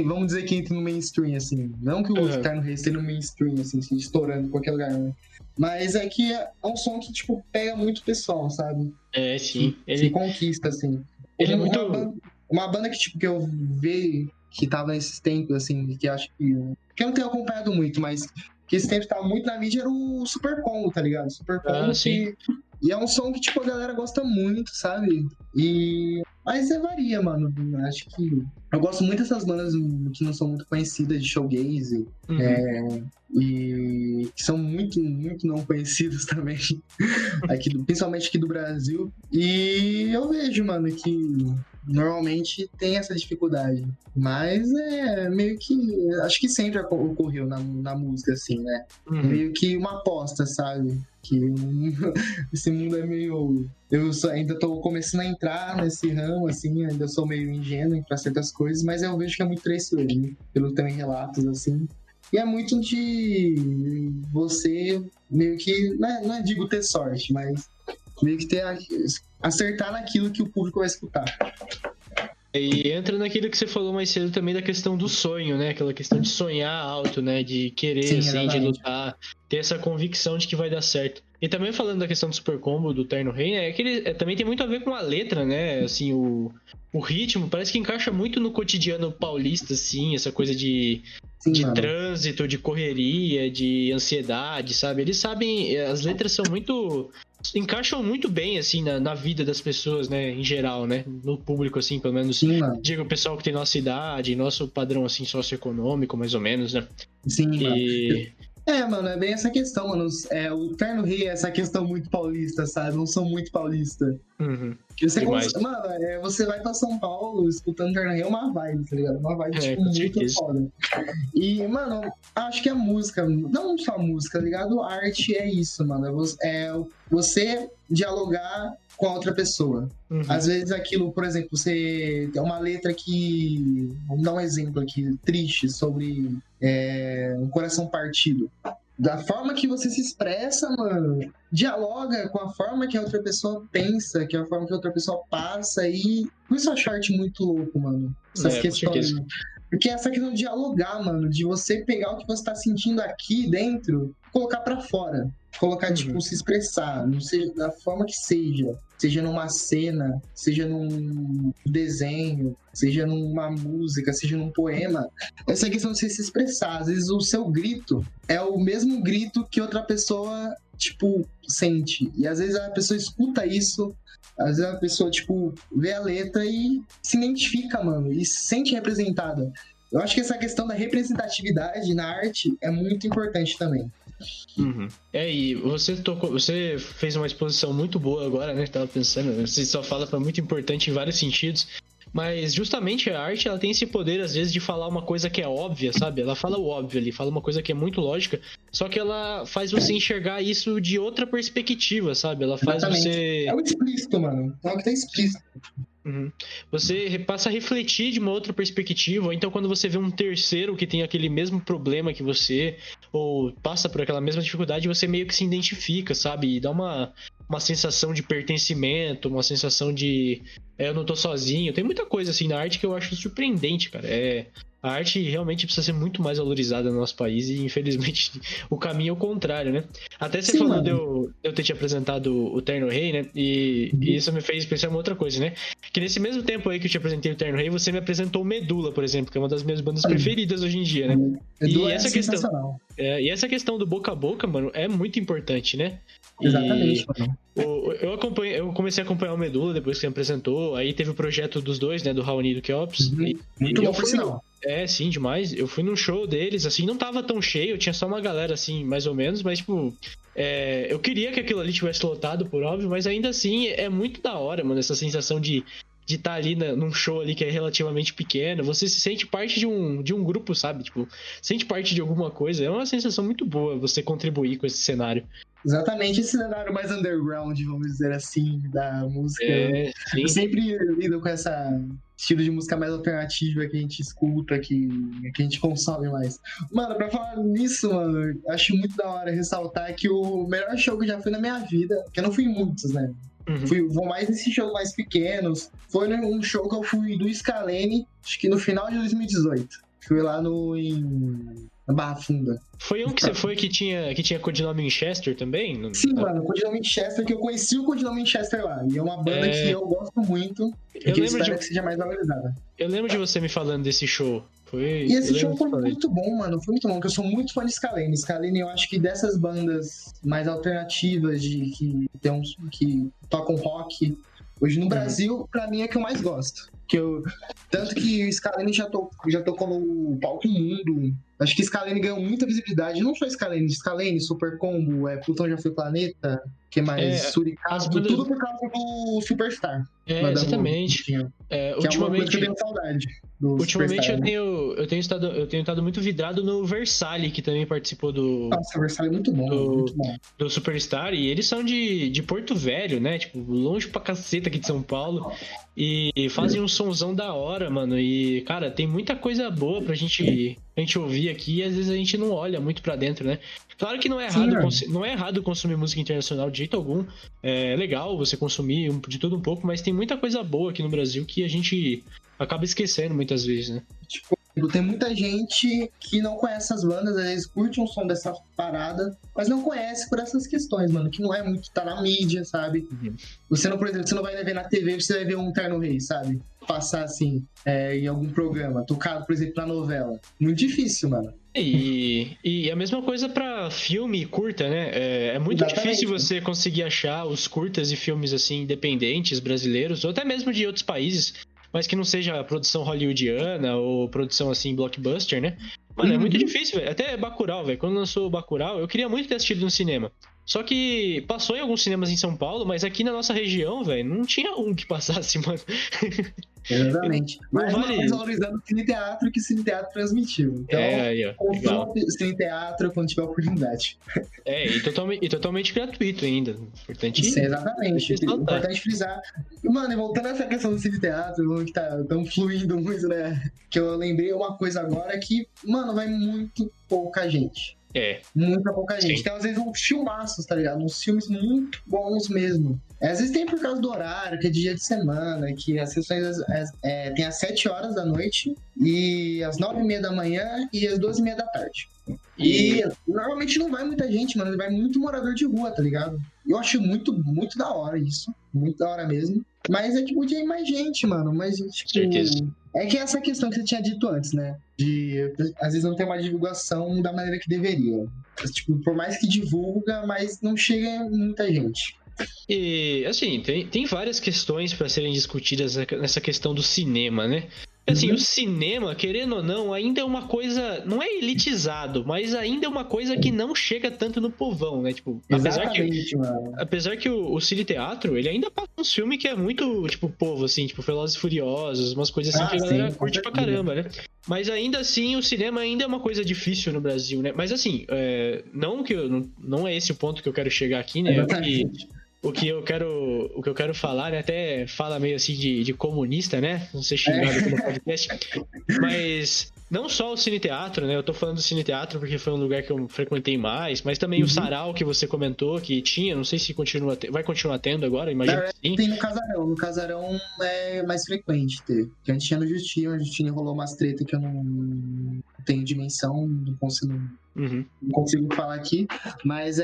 vamos dizer que entra no mainstream, assim. Não que o Terno Rei esteja no mainstream, assim, estourando em qualquer lugar, né? Mas é que é um som que, tipo, pega muito pessoal, sabe? Sim. Ele conquista, assim. Ele é muito... Uma banda que, tipo, que eu vi que tava nesses tempos, assim, que acho que eu não tenho acompanhado muito, mas que esse tempo tava muito na mídia, era o Super Combo, tá ligado? Super Combo, sim. E é um som que, tipo, a galera gosta muito, sabe? Mas varia, mano. Acho que... Eu gosto muito dessas bandas que não são muito conhecidas de showgaze. E que são muito, muito não conhecidas também. Principalmente aqui do Brasil. E eu vejo, mano, que normalmente tem essa dificuldade. Mas é meio que... Acho que sempre ocorreu na música, assim, né? Meio que uma aposta, sabe? Que esse mundo é meio... Eu ainda tô começando a entrar nesse ramo, assim, ainda sou meio ingênuo pra certas coisas, mas eu vejo que é muito traiçoeiro, né? Pelos também relatos, assim. E é muito de você meio que... Não é digo ter sorte, mas meio que acertar naquilo que o público vai escutar. E entra naquilo que você falou mais cedo também da questão do sonho, né? Aquela questão de sonhar alto, né? De querer, sim, assim, de lutar, ter essa convicção de que vai dar certo. E também falando da questão do Super Combo, do Terno Rei, né? É que ele também tem muito a ver com a letra, né? Assim, o ritmo parece que encaixa muito no cotidiano paulista, assim, essa coisa de trânsito, de correria, de ansiedade, sabe? Eles sabem, as letras são muito... encaixam muito bem, assim, na vida das pessoas, né, em geral, né, no público, assim, pelo menos, sim, digo, o pessoal que tem nossa idade, nosso padrão, assim, socioeconômico, mais ou menos, né. Sim, mano. Mano, é bem essa questão, mano. O Terno Rei é essa questão muito paulista, sabe? Não sou muito paulista. Mano, você vai pra São Paulo escutando Terno Rei, é uma vibe, tá ligado? Uma vibe, tipo, muito foda. E, mano, acho que a música, não só a música, tá ligado? A arte é isso, mano. É você dialogar com a outra pessoa. Às vezes aquilo, por exemplo, você tem uma letra que... Vamos dar um exemplo aqui, triste, sobre um coração partido. Da forma que você se expressa, mano, dialoga com a forma que a outra pessoa pensa, que é a forma que a outra pessoa passa, e por isso eu acho arte muito louco, mano. Essas questões. Porque essa questão de dialogar, mano, de você pegar o que você tá sentindo aqui dentro, colocar pra fora. Colocar, tipo, se expressar, não seja da forma que seja numa cena, seja num desenho, seja numa música, seja num poema. Essa questão de você se expressar. Às vezes o seu grito é o mesmo grito que outra pessoa, tipo, sente. E às vezes a pessoa escuta isso, às vezes a pessoa, tipo, vê a letra e se identifica, mano, e se sente representada. Eu acho que essa questão da representatividade na arte é muito importante também. E você fez uma exposição muito boa agora, né? Tava pensando, você só fala foi muito importante em vários sentidos, mas justamente a arte, ela tem esse poder às vezes de falar uma coisa que é óbvia, sabe? Ela fala o óbvio ali, fala uma coisa que é muito lógica, só que ela faz você enxergar isso de outra perspectiva, sabe? Ela faz você... É o explícito, mano. É o que tá explícito. Você passa a refletir de uma outra perspectiva, ou então quando você vê um terceiro que tem aquele mesmo problema que você, ou passa por aquela mesma dificuldade, você meio que se identifica, sabe? E dá uma sensação de pertencimento, uma sensação de eu não tô sozinho. Tem muita coisa assim na arte que eu acho surpreendente, cara. A arte realmente precisa ser muito mais valorizada no nosso país e, infelizmente, o caminho é o contrário, né? Até você falou de eu ter te apresentado o Terno Rei, né? E isso me fez pensar em uma outra coisa, né? Que nesse mesmo tempo aí que eu te apresentei o Terno Rei, você me apresentou o Medula, por exemplo, que é uma das minhas bandas preferidas hoje em dia, né? Medula é sensacional. E essa questão do boca a boca, mano, é muito importante, né? Exatamente, mano. Eu comecei a acompanhar o Medula depois que você me apresentou. Aí teve o projeto dos dois, né? Do Raoni e do Keops. Muito bom, por sinal. Sim, demais. Eu fui num show deles, assim, não tava tão cheio, tinha só uma galera, assim, mais ou menos, mas, tipo, eu queria que aquilo ali tivesse lotado, por óbvio, mas ainda assim é muito da hora, mano, essa sensação de estar ali num show ali que é relativamente pequeno, você se sente parte de um grupo, sabe? Tipo, sente parte de alguma coisa. É uma sensação muito boa você contribuir com esse cenário. Exatamente, esse cenário mais underground, vamos dizer assim, da música. Eu sempre lido com esse estilo de música mais alternativa que a gente escuta, que a gente consome mais. Mano, pra falar nisso, mano, acho muito da hora ressaltar que o melhor show que eu já fui na minha vida, que eu não fui em muitos, né? Vou mais nesses shows mais pequenos. Foi um show que eu fui do Scalene, acho que no final de 2018. Fui lá na Barra Funda. Foi um que você foi que tinha codinome Winchester também? Sim, mano, o codinome Winchester, que eu conheci o codinome Winchester lá. E é uma banda que eu gosto muito e que eu espero que seja mais valorizada. Eu lembro de você me falando desse show. E esse show foi muito bom, mano. Foi muito bom, porque eu sou muito fã de Scalene. Scalene, eu acho que dessas bandas mais alternativas, que tocam rock, hoje no Brasil, pra mim é que eu mais gosto. Tanto que o Scalene já tocou no palco mundo. Acho que Scalene ganhou muita visibilidade. Não só Scalene, Super Combo, Plutão Já Foi Planeta, que mais? Suricato, tudo por causa do Superstar. Exatamente. Que é uma coisa que eu tenho saudade. Ultimamente eu tenho estado muito vidrado no Versalhes, que também participou do... Nossa, o Versalhes é muito bom, muito bom. Do Superstar, e eles são de Porto Velho, né? Tipo, longe pra caceta aqui de São Paulo. E fazem um sonzão da hora, mano. E, cara, tem muita coisa boa pra gente ouvir aqui, e às vezes a gente não olha muito pra dentro, né? Claro que não é errado consumir música internacional de jeito algum. É legal você consumir de tudo um pouco, mas tem muita coisa boa aqui no Brasil que a gente acaba esquecendo muitas vezes, né? Tipo, tem muita gente que não conhece as bandas, às vezes curte um som dessa parada, mas não conhece por essas questões, mano, que não é muito, tá na mídia, sabe? Uhum. Você não, por exemplo, você não vai ver na TV, você vai ver um Terno Rei, sabe? Passar assim, em algum programa, tocado, por exemplo, na novela. Muito difícil, mano. E a mesma coisa pra filme curta, né? É muito difícil você conseguir achar os curtas e filmes, assim, independentes, brasileiros, ou até mesmo de outros países, mas que não seja produção hollywoodiana ou produção, assim, blockbuster, né? Mano, é muito difícil, velho. Até Bacurau, velho. Quando lançou o Bacurau, eu queria muito ter assistido no cinema. Só que passou em alguns cinemas em São Paulo, mas aqui na nossa região, velho, não tinha um que passasse, mano. Exatamente. Mas mais valorizando o Cine Teatro que o Cine Teatro transmitiu. Então, consuma o Cine Teatro quando tiver oportunidade. E totalmente gratuito ainda. Importante. Sim, exatamente. Importante frisar. E, mano, voltando a essa questão do Cine Teatro, que tão fluindo muito, né? Que eu lembrei uma coisa agora que, mano, vai muito pouca gente. Muita pouca gente. Tem, às vezes, uns filmaços, tá ligado? Uns filmes muito bons mesmo. Às vezes tem por causa do horário, que é dia de semana, que as sessões tem às 7 horas da noite, e às 9h30 da manhã e às 12h30 da tarde. E normalmente não vai muita gente, mano. Vai muito morador de rua, tá ligado? Eu acho muito, muito da hora isso. Muito da hora mesmo. Mas é que podia ir mais gente, mano. Mas, tipo... Certeza. É que essa questão que você tinha dito antes, né? Às vezes não tem uma divulgação da maneira que deveria. Tipo, por mais que divulga, mas não chega muita gente. E, assim, tem várias questões para serem discutidas nessa questão do cinema, né? Assim, o cinema, querendo ou não, ainda é uma coisa... Não é elitizado, mas ainda é uma coisa que não chega tanto no povão, né? Tipo, apesar que o Cine Teatro, ele ainda passa uns filmes que é muito, tipo, povo, assim, tipo, Velozes e Furiosos, umas coisas assim que a galera curte pra caramba, né? Mas ainda assim, o cinema ainda é uma coisa difícil no Brasil, né? Mas assim, não é esse o ponto que eu quero chegar aqui, né? O que eu quero falar, né? Até fala meio assim de comunista, né? Não ser xingado aqui no podcast. Mas não só o Cine Teatro, né? Eu tô falando do Cine Teatro porque foi um lugar que eu frequentei mais, mas também o Sarau que você comentou que tinha, não sei se vai continuar tendo agora, imagino que sim. Tem no Casarão. No Casarão é mais frequente ter. Porque a gente tinha no Justino rolou umas treta que eu não tenho dimensão, não consigo... Não consigo falar aqui, mas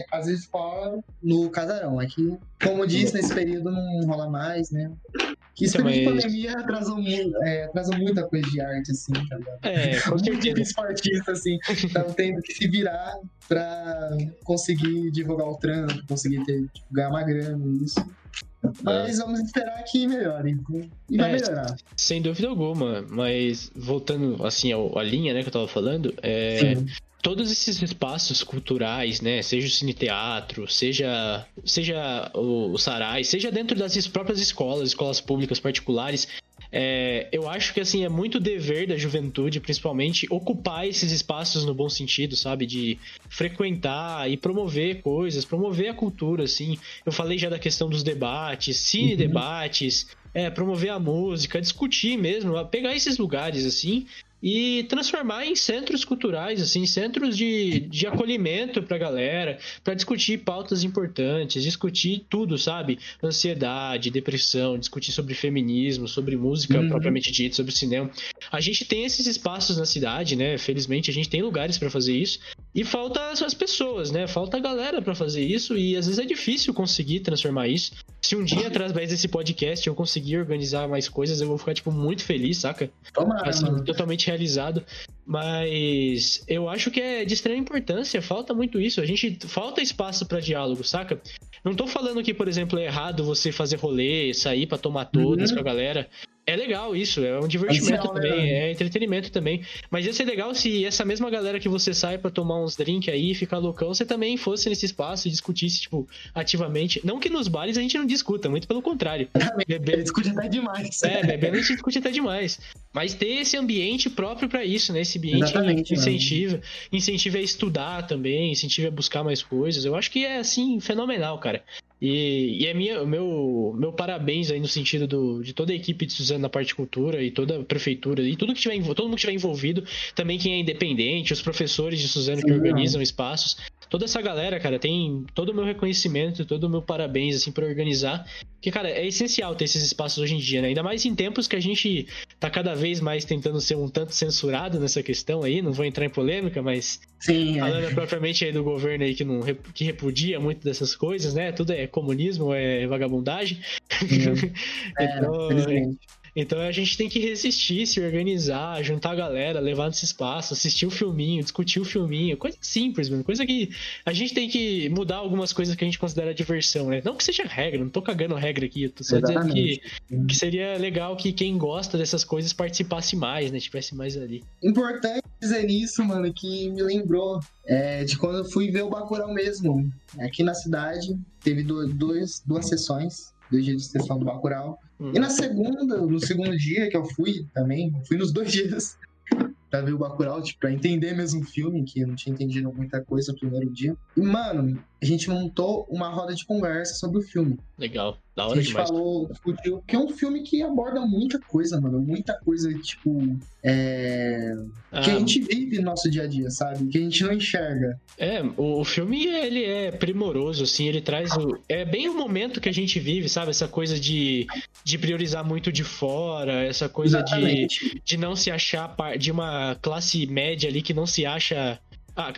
às vezes fora no Casarão. Aqui, como disse, nesse período não rola mais, né? Que esse período de pandemia atrasou muita coisa de arte, assim, tá ligado? Com certeza. Muitos artistas, assim, estão tendo que se virar pra conseguir divulgar o trampo, conseguir ganhar uma grana, isso. Mas vamos esperar que melhore. E vai melhorar. Sem dúvida alguma. Mas voltando assim à linha, né, que eu tava falando, todos esses espaços culturais, né, seja o Cine Teatro, seja o Sarai, seja dentro das próprias escolas públicas particulares, eu acho que assim é muito dever da juventude, principalmente, ocupar esses espaços no bom sentido, sabe? De frequentar e promover coisas, promover a cultura, assim. Eu falei já da questão dos debates, cine-debates, promover a música, discutir mesmo, pegar esses lugares, assim, e transformar em centros culturais, assim, centros de acolhimento pra galera, pra discutir pautas importantes, discutir tudo, sabe? Ansiedade, depressão, discutir sobre feminismo, sobre música propriamente dita, sobre cinema. A gente tem esses espaços na cidade, né? Felizmente a gente tem lugares pra fazer isso, e falta as pessoas, né? Falta a galera pra fazer isso, e às vezes é difícil conseguir transformar isso. Se um dia, através desse podcast, eu conseguir organizar mais coisas, eu vou ficar, tipo, muito feliz, saca? Tomara, assim, totalmente realizado. Mas eu acho que é de extrema importância, falta muito isso. Falta espaço pra diálogo, saca? Não tô falando que, por exemplo, é errado você fazer rolê, sair pra tomar todas com a galera. É legal isso, é um divertimento também, né? é entretenimento também. Mas ia ser legal se essa mesma galera que você sai pra tomar uns drinks aí e ficar loucão, você também fosse nesse espaço e discutisse, tipo, ativamente. Não que nos bares a gente não discuta, muito pelo contrário. Ele discute até demais. Bebendo a gente discute até demais. Mas ter esse ambiente próprio pra isso, né? Esse ambiente Exatamente, incentiva a estudar também, incentiva a buscar mais coisas. Eu acho que é, assim, fenomenal, cara. E é meu parabéns aí no sentido de toda a equipe de Suzano na parte de cultura e toda a prefeitura e todo mundo que estiver envolvido, também quem é independente, os professores de Suzano que organizam espaços, toda essa galera, cara, tem todo o meu reconhecimento, todo o meu parabéns, assim, pra organizar, porque, cara, é essencial ter esses espaços hoje em dia, né? Ainda mais em tempos que a gente tá cada vez mais tentando ser um tanto censurado nessa questão aí, não vou entrar em polêmica, mas falando propriamente aí do governo aí que repudia muito dessas coisas, né? Tudo é comunismo, é vagabundagem. Então a gente tem que resistir, se organizar, juntar a galera, levar nesse espaço, assistir o filminho, discutir o filminho, coisa simples, mano, coisa que a gente tem que mudar algumas coisas que a gente considera diversão, né? Não que seja regra, não tô cagando regra aqui, eu tô só dizendo que seria legal que quem gosta dessas coisas participasse mais, né? Tivesse mais ali. Importante dizer nisso, mano, que me lembrou de quando eu fui ver o Bacurau mesmo. Aqui na cidade, teve duas sessões, 2 dias de sessão do Bacurau. E no segundo dia que eu fui também, fui nos 2 dias pra ver o Bacurau, tipo, pra entender mesmo o filme, que eu não tinha entendido muita coisa no primeiro dia. E, mano, a gente montou uma roda de conversa sobre o filme. Legal, da hora demais. A gente discutiu, que é um filme que aborda muita coisa, mano, muita coisa, tipo, que a gente vive no nosso dia a dia, sabe? Que a gente não enxerga. O filme, ele é primoroso, assim, ele traz é bem o momento que a gente vive, sabe? Essa coisa de priorizar muito de fora, essa coisa de não se achar de uma classe média ali que não se acha...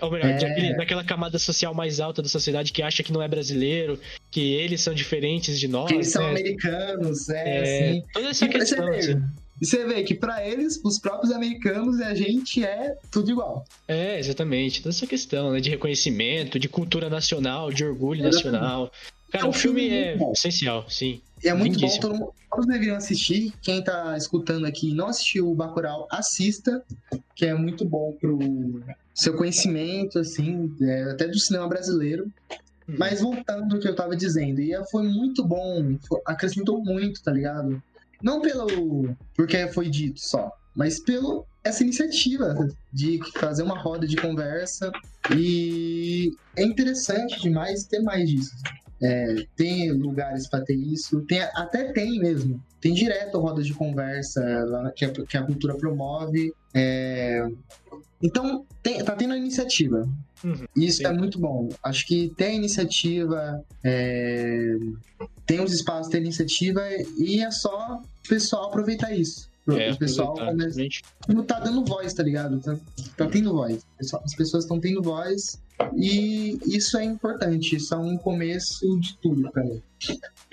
ou melhor, daquela camada social mais alta da sociedade que acha que não é brasileiro, que eles são diferentes de nós. Que eles são americanos, assim. Toda essa questão, assim. E você vê que pra eles, os próprios americanos, a gente é tudo igual. Exatamente. Toda essa questão, né, de reconhecimento, de cultura nacional, de orgulho nacional. Cara, o filme é essencial, sim. É muito bom, todos deveriam assistir. Quem tá escutando aqui e não assistiu o Bacurau, assista, que é muito bom pro seu conhecimento, assim, até do cinema brasileiro. Mas voltando ao que eu tava dizendo, foi muito bom, acrescentou muito, tá ligado? Não porque foi dito só, mas essa iniciativa de fazer uma roda de conversa. E é interessante demais ter mais disso. Tem lugares para ter isso, tem mesmo. Tem direto roda de conversa lá, que a cultura promove. Então, tá tendo a iniciativa. Isso é muito bom. Acho que tem a iniciativa, tem os espaços, tem a iniciativa, e é só o pessoal aproveitar isso. O pessoal não tá dando voz, tá ligado? Tá tendo voz. As pessoas estão tendo voz, e isso é importante. Isso é um começo de tudo pra mim.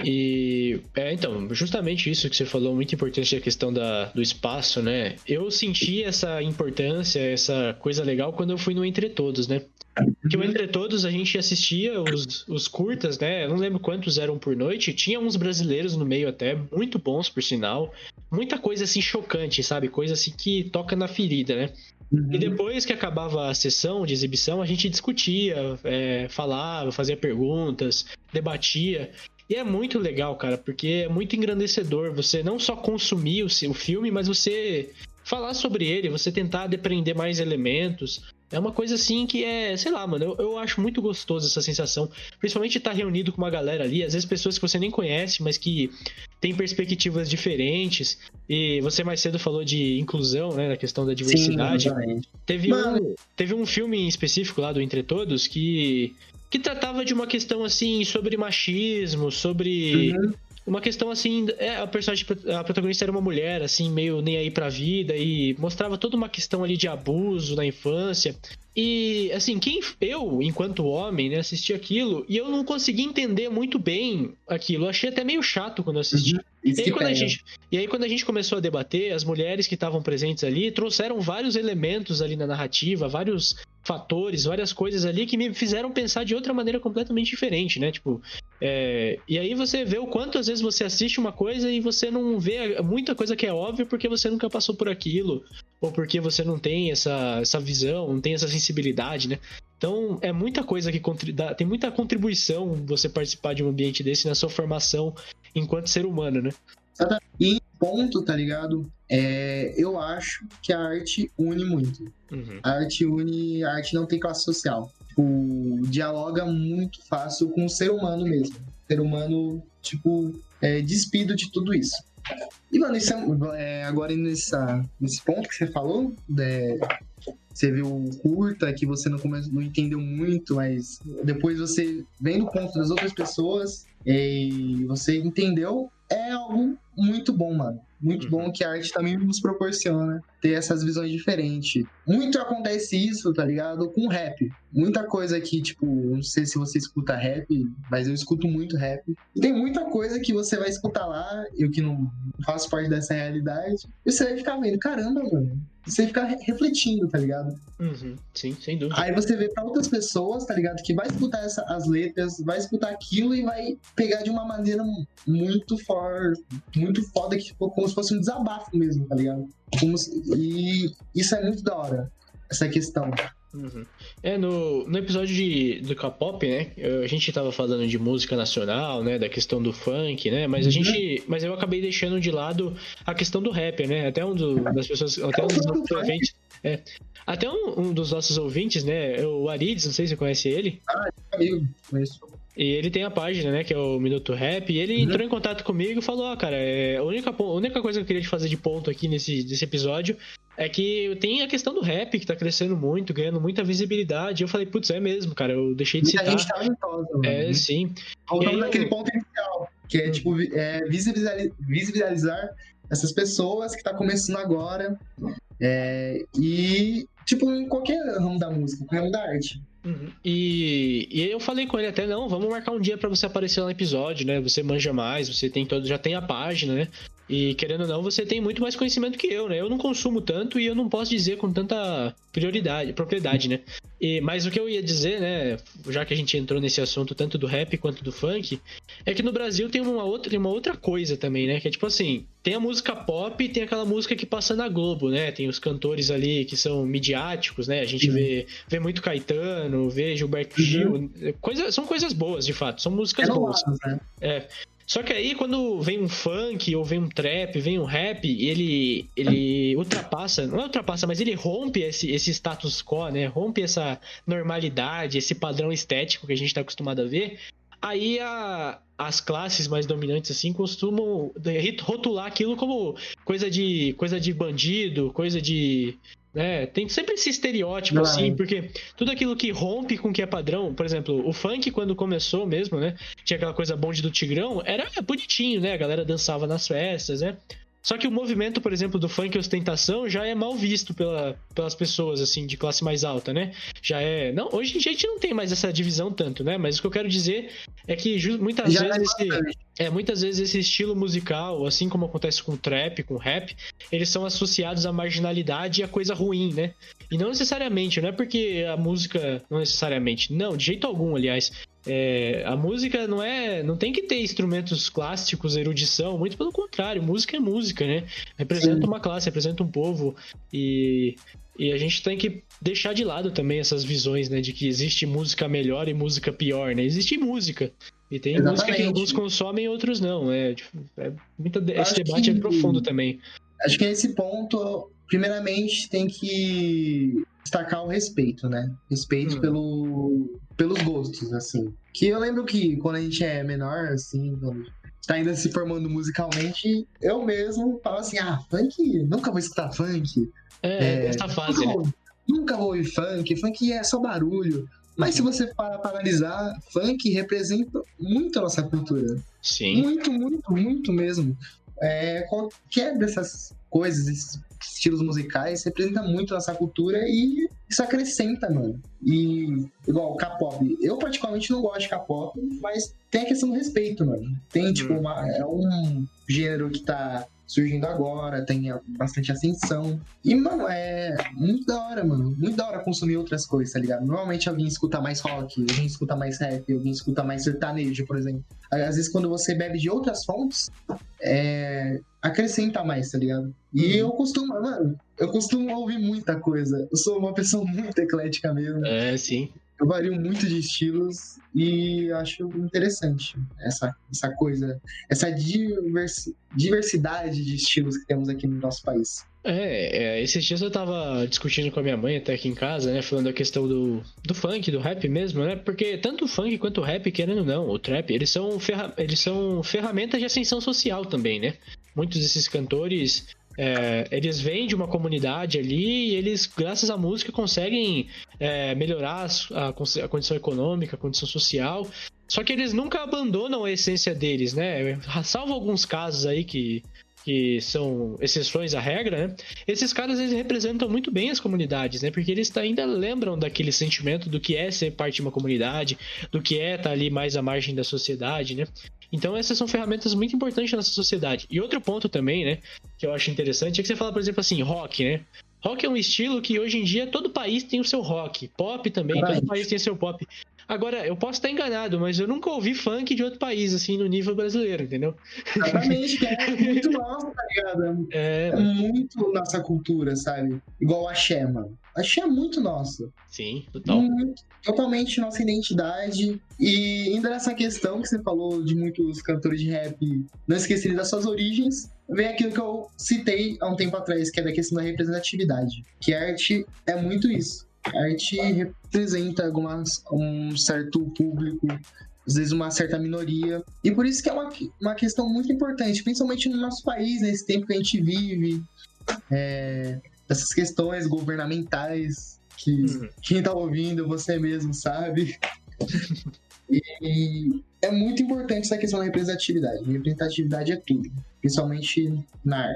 E então, justamente isso que você falou, muito importante a questão do espaço, né? Eu senti essa importância, essa coisa legal quando eu fui no Entre Todos, né? Porque o Entre Todos a gente assistia os curtas, né? Eu não lembro quantos eram por noite. Tinha uns brasileiros no meio até, muito bons por sinal. Muita coisa assim chocante, sabe? Coisa assim que toca na ferida, né? E depois que acabava a sessão de exibição, a gente discutia, falava, fazia perguntas, debatia. E é muito legal, cara, porque é muito engrandecedor você não só consumir o filme, mas você falar sobre ele, você tentar depreender mais elementos. É uma coisa assim que sei lá, mano, eu acho muito gostoso essa sensação, principalmente estar reunido com uma galera ali, às vezes pessoas que você nem conhece, mas que tem perspectivas diferentes. E você mais cedo falou de inclusão, né, na questão da diversidade. Sim, teve um filme em específico lá do Entre Todos que tratava de uma questão assim sobre machismo, sobre uma questão assim, a protagonista era uma mulher assim, meio nem aí pra vida, e mostrava toda uma questão ali de abuso na infância. E assim, eu, enquanto homem, né, assisti aquilo e eu não consegui entender muito bem aquilo. Eu achei até meio chato quando eu assisti. E aí, quando a gente começou a debater, as mulheres que estavam presentes ali trouxeram vários elementos ali na narrativa, vários fatores, várias coisas ali que me fizeram pensar de outra maneira completamente diferente, né? Tipo, e aí você vê o quanto às vezes você assiste uma coisa e você não vê muita coisa que é óbvia porque você nunca passou por aquilo, ou porque você não tem essa visão, não tem essa sensibilidade, né? Então, é muita coisa que tem muita contribuição você participar de um ambiente desse na sua formação enquanto ser humano, né? E ponto, tá ligado? Eu acho que a arte une muito. Uhum. A arte não tem classe social. Tipo, dialoga muito fácil com o ser humano mesmo. O ser humano, tipo, despido de tudo isso. E, mano, isso agora nesse ponto que você falou, você viu o curta, que você não entendeu muito, mas depois você vem no ponto das outras pessoas e você entendeu, é algo muito bom, mano. Muito bom que a arte também nos proporciona ter essas visões diferentes. Muito acontece isso, tá ligado? Com rap. Muita coisa que, tipo, não sei se você escuta rap, mas eu escuto muito rap. E tem muita coisa que você vai escutar lá, eu que não faço parte dessa realidade, e você vai ficar vendo, caramba, mano. Você fica refletindo, tá ligado? Uhum. Sim, sem dúvida. Aí você vê pra outras pessoas, tá ligado? Que vai escutar as letras, vai escutar aquilo e vai pegar de uma maneira muito foda, que como se fosse um desabafo mesmo, tá ligado? E isso é muito da hora, essa questão. Uhum. No episódio do K-pop, né, a gente tava falando de música nacional, né, da questão do funk, né, mas mas eu acabei deixando de lado a questão do rapper, né, até das pessoas, até um dos nossos ouvintes, até um dos nossos ouvintes, né, o Arides, não sei se você conhece ele. Eu conheço. E ele tem a página, né, que é o Minuto Rap, e ele entrou em contato comigo e falou, cara, a única coisa que eu queria te fazer de ponto aqui nesse episódio é que tem a questão do rap, que tá crescendo muito, ganhando muita visibilidade. Eu falei, putz, é mesmo, cara, eu deixei de citar. A gente talentosa, mano. Sim. Voltando naquele ponto inicial, que é, tipo, visibilizar essas pessoas que tá começando agora, e, tipo, em qualquer ramo da música, qualquer ramo da arte. Uhum. E eu falei com ele até, não, vamos marcar um dia pra você aparecer lá no episódio, né? Você manja mais, você já tem a página, né? E querendo ou não, você tem muito mais conhecimento que eu, né? Eu não consumo tanto e eu não posso dizer com tanta propriedade, né? Mas o que eu ia dizer, né? Já que a gente entrou nesse assunto tanto do rap quanto do funk, é que no Brasil tem uma outra coisa também, né? Que é tipo assim, tem a música pop e tem aquela música que passa na Globo, né? Tem os cantores ali que são midiáticos, né? A gente vê muito Caetano, vê Gilberto Gil. São coisas boas, de fato. São músicas boas. Né? Só que aí, quando vem um funk, ou vem um trap, vem um rap, ele ultrapassa, não é ultrapassa, mas ele rompe esse status quo, né? Rompe essa normalidade, esse padrão estético que a gente tá acostumado a ver. Aí as classes mais dominantes, assim, costumam rotular aquilo como coisa de bandido, coisa de... tem sempre esse estereótipo, assim, porque tudo aquilo que rompe com o que é padrão, por exemplo, o funk quando começou mesmo, né, tinha aquela coisa bonde do Tigrão, era bonitinho, né, a galera dançava nas festas, né, só que o movimento, por exemplo, do funk ostentação já é mal visto pelas pessoas, assim, de classe mais alta, né, não, hoje em dia a gente não tem mais essa divisão tanto, né, mas o que eu quero dizer é que muitas vezes esse estilo musical, assim como acontece com o trap, com o rap, eles são associados à marginalidade e à coisa ruim, né? E não necessariamente, não é porque a música... Não necessariamente, não, de jeito algum, aliás. A música não tem que ter instrumentos clássicos, erudição, muito pelo contrário, música é música, né? Representa uma classe, representa um povo e a gente tem que deixar de lado também essas visões, né, de que existe música melhor e música pior, né? Existe música. E tem música que alguns consomem e outros não. Esse debate é profundo também. Acho que nesse ponto, primeiramente, tem que destacar o respeito, né? Respeito pelos gostos, assim. Que eu lembro que quando a gente é menor, assim, tá ainda se formando musicalmente, eu mesmo falo assim, funk, nunca vou escutar funk. Essa fase, né? Nunca vou ouvir funk é só barulho. Mas se você parar para analisar, funk representa muito a nossa cultura. Sim. Muito, muito, muito mesmo. Qualquer dessas coisas, esses estilos musicais, representa muito a nossa cultura e isso acrescenta, mano. E igual K-pop. Eu particularmente não gosto de K-pop, mas tem a questão do respeito, mano. Tem, tipo, é um gênero que tá surgindo agora, tem bastante ascensão. E, mano, é muito da hora, mano. Muito da hora consumir outras coisas, tá ligado? Normalmente alguém escuta mais rock, alguém escuta mais rap, alguém escuta mais sertanejo, por exemplo. Às vezes, quando você bebe de outras fontes, acrescenta mais, tá ligado? E eu costumo ouvir muita coisa. Eu sou uma pessoa muito eclética mesmo. Sim. Eu vario muito de estilos e acho interessante essa coisa, essa diversidade de estilos que temos aqui no nosso país. Esses dias eu tava discutindo com a minha mãe até aqui em casa, né, falando da questão do funk, do rap mesmo, né, porque tanto o funk quanto o rap, querendo ou não, o trap, eles são ferramentas de ascensão social também, né. Muitos desses cantores, eles vêm de uma comunidade ali e eles, graças à música, conseguem melhorar a condição econômica, a condição social. Só que eles nunca abandonam a essência deles, né? Salvo alguns casos aí que são exceções à regra, né? Esses caras, eles representam muito bem as comunidades, né? Porque eles ainda lembram daquele sentimento do que é ser parte de uma comunidade, do que é estar ali mais à margem da sociedade, né? Então essas são ferramentas muito importantes na nossa sociedade. E outro ponto também, né, que eu acho interessante, é que você fala, por exemplo, assim, rock, né? Rock é um estilo que hoje em dia todo país tem o seu rock. Pop também, todo país tem o seu pop. Agora, eu posso estar enganado, mas eu nunca ouvi funk de outro país, assim, no nível brasileiro, entendeu? Exatamente, que é muito nosso, tá ligado? É muito nossa cultura, sabe? Igual o axé, mano. Axé é muito nosso. Sim, total. Totalmente nossa identidade. E ainda nessa questão que você falou de muitos cantores de rap não esquecerem das suas origens, vem aquilo que eu citei há um tempo atrás, que é da questão da representatividade. Que a arte é muito isso. A arte representa um certo público, às vezes uma certa minoria. E por isso que é uma questão muito importante, principalmente no nosso país, nesse tempo que a gente vive, essas questões governamentais que quem tá ouvindo, você mesmo sabe. E é muito importante essa questão da representatividade. Representatividade é tudo, principalmente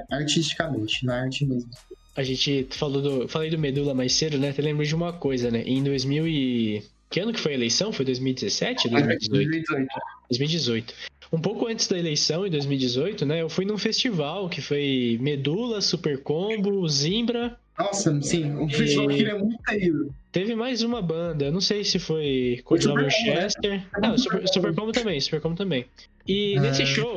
artisticamente, na arte mesmo. A gente falei do Medula mais cedo, né? Te lembro de uma coisa, né? Em 2000 e... Que ano que foi a eleição? Foi 2017 ou 2018? 2018. Um pouco antes da eleição, em 2018, né? Eu fui num festival que foi Medula, Super Combo, Zimbra... Nossa, sim. O festival aqui é muito terrível. Teve mais uma banda, não sei se foi Codinome Chester. Não, Super Combo também. E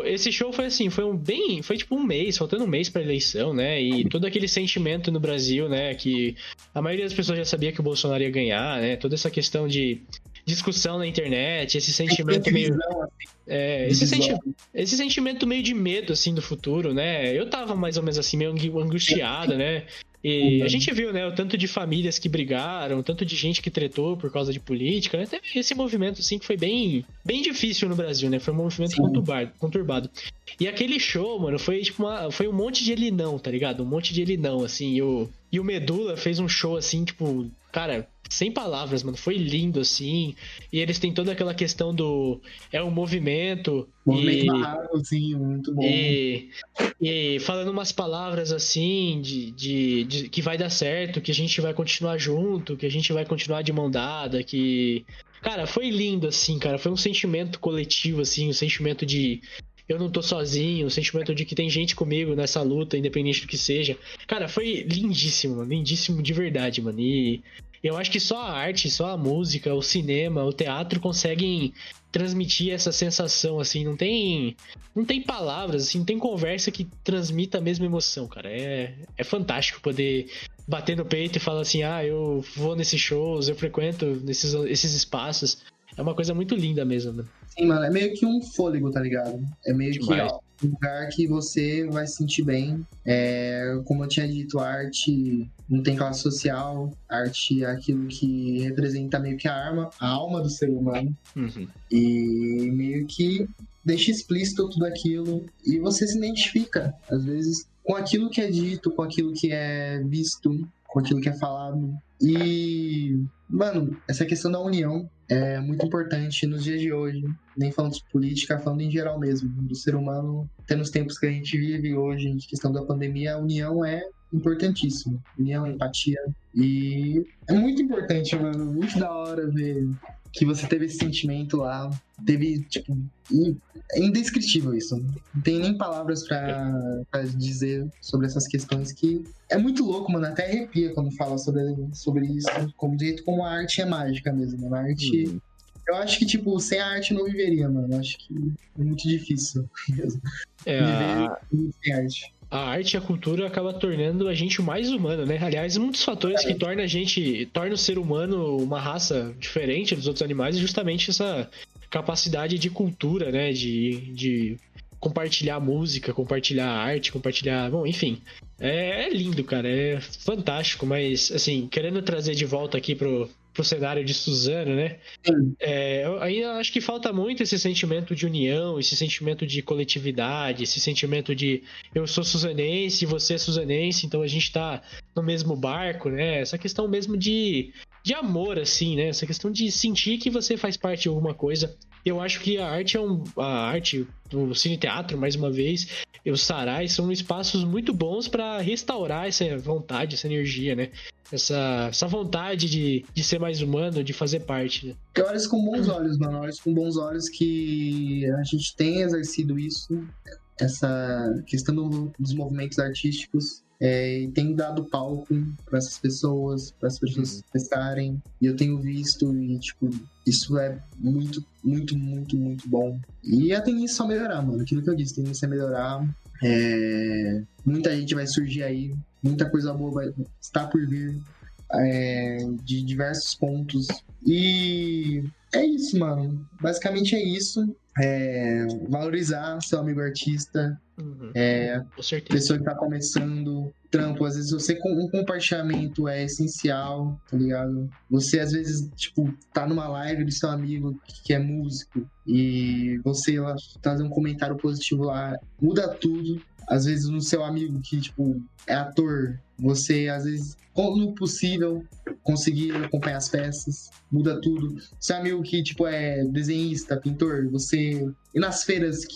esse show foi assim, foi tipo um mês, faltando um mês pra eleição, né? E todo aquele sentimento no Brasil, né? Que a maioria das pessoas já sabia que o Bolsonaro ia ganhar, né? Toda essa questão de discussão na internet, esse sentimento meio... esse sentimento meio de medo, assim, do futuro, né? Eu tava mais ou menos assim, meio angustiado, né? E a gente viu, né, o tanto de famílias que brigaram, o tanto de gente que tretou por causa de política, né? Teve esse movimento, assim, que foi bem difícil no Brasil, né? Foi um movimento conturbado. E aquele show, mano, foi tipo foi um monte de elinão, tá ligado? Um monte de elinão, assim. E o Medula fez um show, assim, tipo, cara, sem palavras, mano. Foi lindo, assim. E eles têm toda aquela questão do... É um movimento... Movimento sim, muito bom. E falando umas palavras assim de que vai dar certo, que a gente vai continuar junto, que a gente vai continuar de mão dada, que... Cara, foi lindo, assim, cara. Foi um sentimento coletivo, assim, um sentimento de... Eu não tô sozinho, o sentimento de que tem gente comigo nessa luta, independente do que seja. Cara, foi lindíssimo, mano. Lindíssimo de verdade, mano. E eu acho que só a arte, só a música, o cinema, o teatro conseguem transmitir essa sensação, assim. Não tem palavras, assim, não tem conversa que transmita a mesma emoção, cara. É fantástico poder bater no peito e falar assim, eu vou nesses shows, eu frequento esses espaços. É uma coisa muito linda mesmo, né? Sim, mano, é meio que um fôlego, tá ligado? É meio Demais. que um lugar que você vai se sentir bem. Como eu tinha dito, a arte não tem classe social. A arte é aquilo que representa meio que a alma do ser humano. Uhum. E meio que deixa explícito tudo aquilo. E você se identifica, às vezes, com aquilo que é dito, com aquilo que é visto, com aquilo que é falado. E, mano, essa questão da união é muito importante nos dias de hoje. Nem falando de política, falando em geral mesmo. Do ser humano, até nos tempos que a gente vive hoje, em questão da pandemia, a união é importantíssima. União, empatia. E é muito importante, mano. Muito da hora ver que você teve esse sentimento lá, teve, tipo, é indescritível isso. Não tem nem palavras pra dizer sobre essas questões que é muito louco, mano, até arrepia quando fala sobre isso, como do jeito como a arte é mágica mesmo, mano. A arte... Eu acho que, tipo, sem a arte eu não viveria, mano. Eu acho que é muito difícil mesmo. Viver sem arte. A arte e a cultura acaba tornando a gente mais humano, né? Aliás, um dos fatores que torna o ser humano uma raça diferente dos outros animais é justamente essa capacidade de cultura, né? De compartilhar música, compartilhar arte, compartilhar... Bom, enfim. É lindo, cara. É fantástico, mas, assim, querendo trazer de volta aqui pro cenário de Suzano, né? Eu ainda acho que falta muito esse sentimento de união, esse sentimento de coletividade, esse sentimento de eu sou suzanense, você é suzanense, então a gente tá no mesmo barco, né? Essa questão mesmo de amor, assim, né? Essa questão de sentir que você faz parte de alguma coisa. Eu acho que a arte o cine-teatro, mais uma vez, e os sarais são espaços muito bons para restaurar essa vontade, essa energia, né? Essa vontade de ser mais humano, de fazer parte, né? Eu olho isso com bons olhos, mano. Eu olho isso com bons olhos que a gente tem exercido isso, essa questão dos movimentos artísticos, e tem dado palco para essas pessoas testarem. E eu tenho visto, e, tipo, isso é muito, muito, muito, muito bom. E a tendência é só melhorar, mano. Aquilo que eu disse, a tendência é melhorar. Muita gente vai surgir aí, muita coisa boa vai estar por vir, de diversos pontos. E é isso, mano. Basicamente é isso. Valorizar seu amigo artista. Com certeza. Pessoa que tá começando trampo, às vezes um compartilhamento é essencial, tá ligado? Você às vezes, tipo, tá numa live do seu amigo que é músico e você lá trazer um comentário positivo lá, muda tudo. Às vezes no seu amigo que, tipo, é ator, você às vezes, no possível, conseguir acompanhar as peças, muda tudo. Seu amigo que, tipo, é desenhista, pintor, você... E nas feiras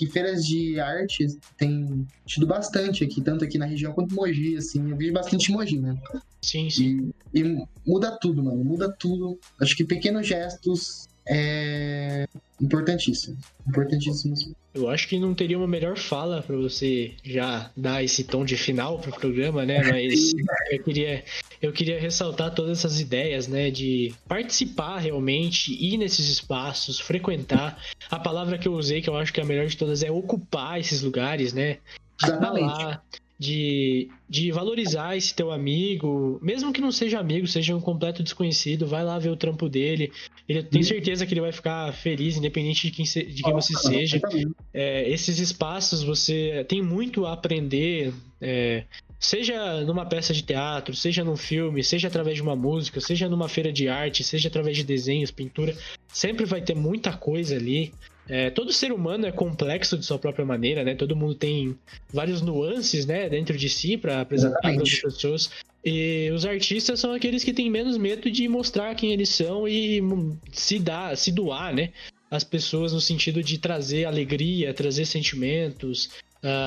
de arte tem tido bastante aqui, tanto aqui na região quanto em Mogi, assim. Eu vejo bastante em Mogi, né? Sim, sim. E muda tudo, mano. Muda tudo. Acho que pequenos gestos é importantíssimo. Importantíssimo. Eu acho que não teria uma melhor fala pra você já dar esse tom de final pro programa, né? Mas eu queria ressaltar todas essas ideias, né? De participar realmente, ir nesses espaços, frequentar. A palavra que eu usei, que eu acho que é a melhor de todas, é ocupar esses lugares, né? De estar lá, de valorizar esse teu amigo, mesmo que não seja amigo, seja um completo desconhecido, vai lá ver o trampo dele. Eu tenho certeza que ele vai ficar feliz, independente de quem você seja. Esses espaços você tem muito a aprender, seja numa peça de teatro, seja num filme, seja através de uma música, seja numa feira de arte, seja através de desenhos, pintura, sempre vai ter muita coisa ali. Todo ser humano é complexo de sua própria maneira, né? Todo mundo tem vários nuances, né, dentro de si para apresentar para as pessoas. E os artistas são aqueles que têm menos medo de mostrar quem eles são e se doar, né, às pessoas no sentido de trazer alegria, trazer sentimentos.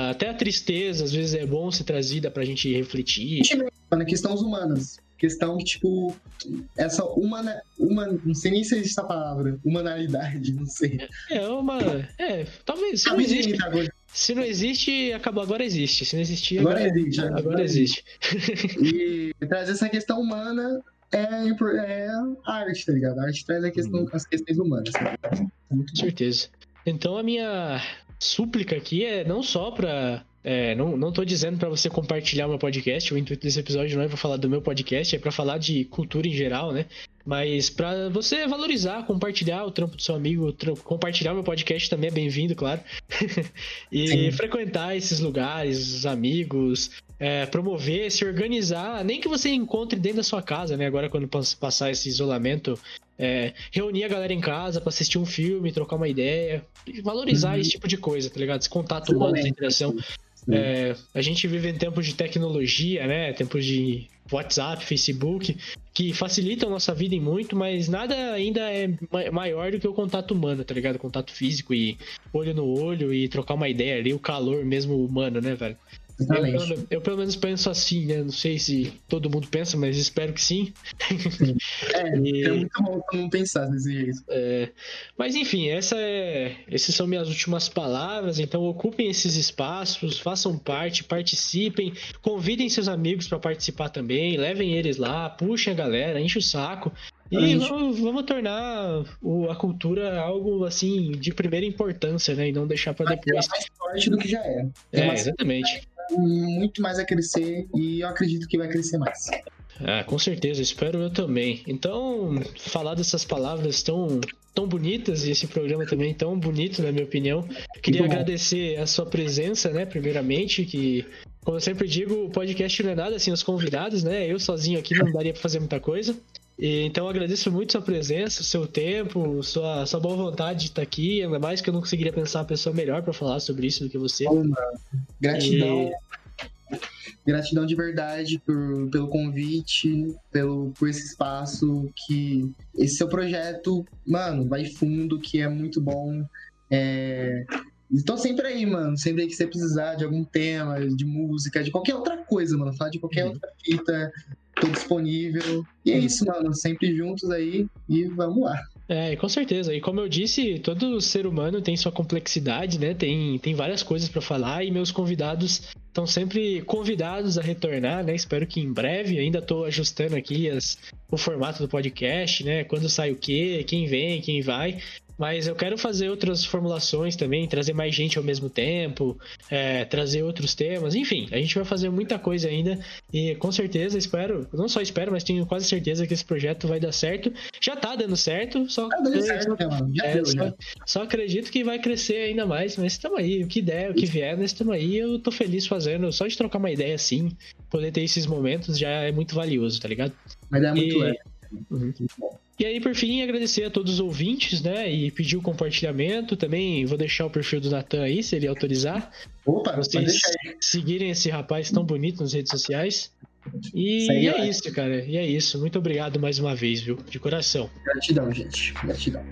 Até a tristeza, às vezes, é bom ser trazida pra gente refletir. Questões humanas. Questão que, tipo, essa não sei nem se existe essa palavra, humanalidade, não sei. Talvez. Se não existe, acabou. Agora existe. Se não existir, agora existe. E trazer essa questão humana é arte, tá ligado? A arte traz as questões humanas. Tá? Com certeza. Então a minha súplica aqui é não só pra... não tô dizendo pra você compartilhar o meu podcast, o intuito desse episódio não é pra falar do meu podcast, é pra falar de cultura em geral, né? Mas pra você valorizar, compartilhar o trampo do seu amigo, compartilhar o meu podcast também é bem-vindo, claro. E sim, frequentar esses lugares, os amigos, promover, se organizar, nem que você encontre dentro da sua casa, né? Agora quando passar esse isolamento, reunir a galera em casa pra assistir um filme, trocar uma ideia, valorizar esse tipo de coisa, tá ligado? Esse contato humano, essa interação. A gente vive em tempos de tecnologia, né? Tempos de WhatsApp, Facebook, que facilitam a nossa vida em muito, mas nada ainda é maior do que o contato humano, tá ligado? Contato físico e olho no olho e trocar uma ideia ali, o calor mesmo humano, né, velho? Eu pelo menos penso assim, né? Não sei se todo mundo pensa, mas espero que sim. É muito bom não pensar desse jeito. Mas enfim, essas são minhas últimas palavras. Então ocupem esses espaços, façam parte, participem, convidem seus amigos para participar também, levem eles lá, puxem a galera, enchem o saco. E vamos tornar a cultura algo assim de primeira importância, né? E não deixar para depois. Mais forte do que já é. Exatamente. Muito mais a crescer e eu acredito que vai crescer mais. Com certeza, espero eu também. Então, falar dessas palavras tão bonitas e esse programa também tão bonito, na minha opinião. Queria agradecer a sua presença, né, primeiramente, que, como eu sempre digo, o podcast não é nada sem os convidados, né? Eu sozinho aqui não daria para fazer muita coisa. Então, eu agradeço muito sua presença, seu tempo, sua boa vontade de estar aqui. Ainda mais que eu não conseguiria pensar uma pessoa melhor para falar sobre isso do que você. Gratidão. Gratidão de verdade pelo convite, por esse espaço, que esse seu projeto, mano, vai fundo, que é muito bom. Estou sempre aí, mano. Sempre aí que você precisar de algum tema, de música, de qualquer outra coisa, mano. Falar de qualquer outra fita, tô disponível. E é isso, mano. Sempre juntos aí e vamos lá. Com certeza. E como eu disse, todo ser humano tem sua complexidade, né? Tem várias coisas para falar e meus convidados estão sempre convidados a retornar, né? Espero que em breve. Ainda estou ajustando aqui o formato do podcast, né? Quando sai o quê, quem vem, quem vai. Mas eu quero fazer outras formulações também, trazer mais gente ao mesmo tempo, trazer outros temas, enfim, a gente vai fazer muita coisa ainda e com certeza não só espero, mas tenho quase certeza que esse projeto vai dar certo. Já tá dando certo, só acredito que vai crescer ainda mais, mas estamos aí, o que der, o que vier, nós estamos aí, eu tô feliz fazendo, só de trocar uma ideia assim, poder ter esses momentos já é muito valioso, tá ligado? Mas é muito leve. E aí, por fim, agradecer a todos os ouvintes, né? E pedir o compartilhamento. Também vou deixar o perfil do Natan aí, se ele autorizar. Opa, vocês seguirem esse rapaz tão bonito nas redes sociais. E é isso, cara. E é isso. Muito obrigado mais uma vez, viu? De coração. Gratidão, gente. Gratidão.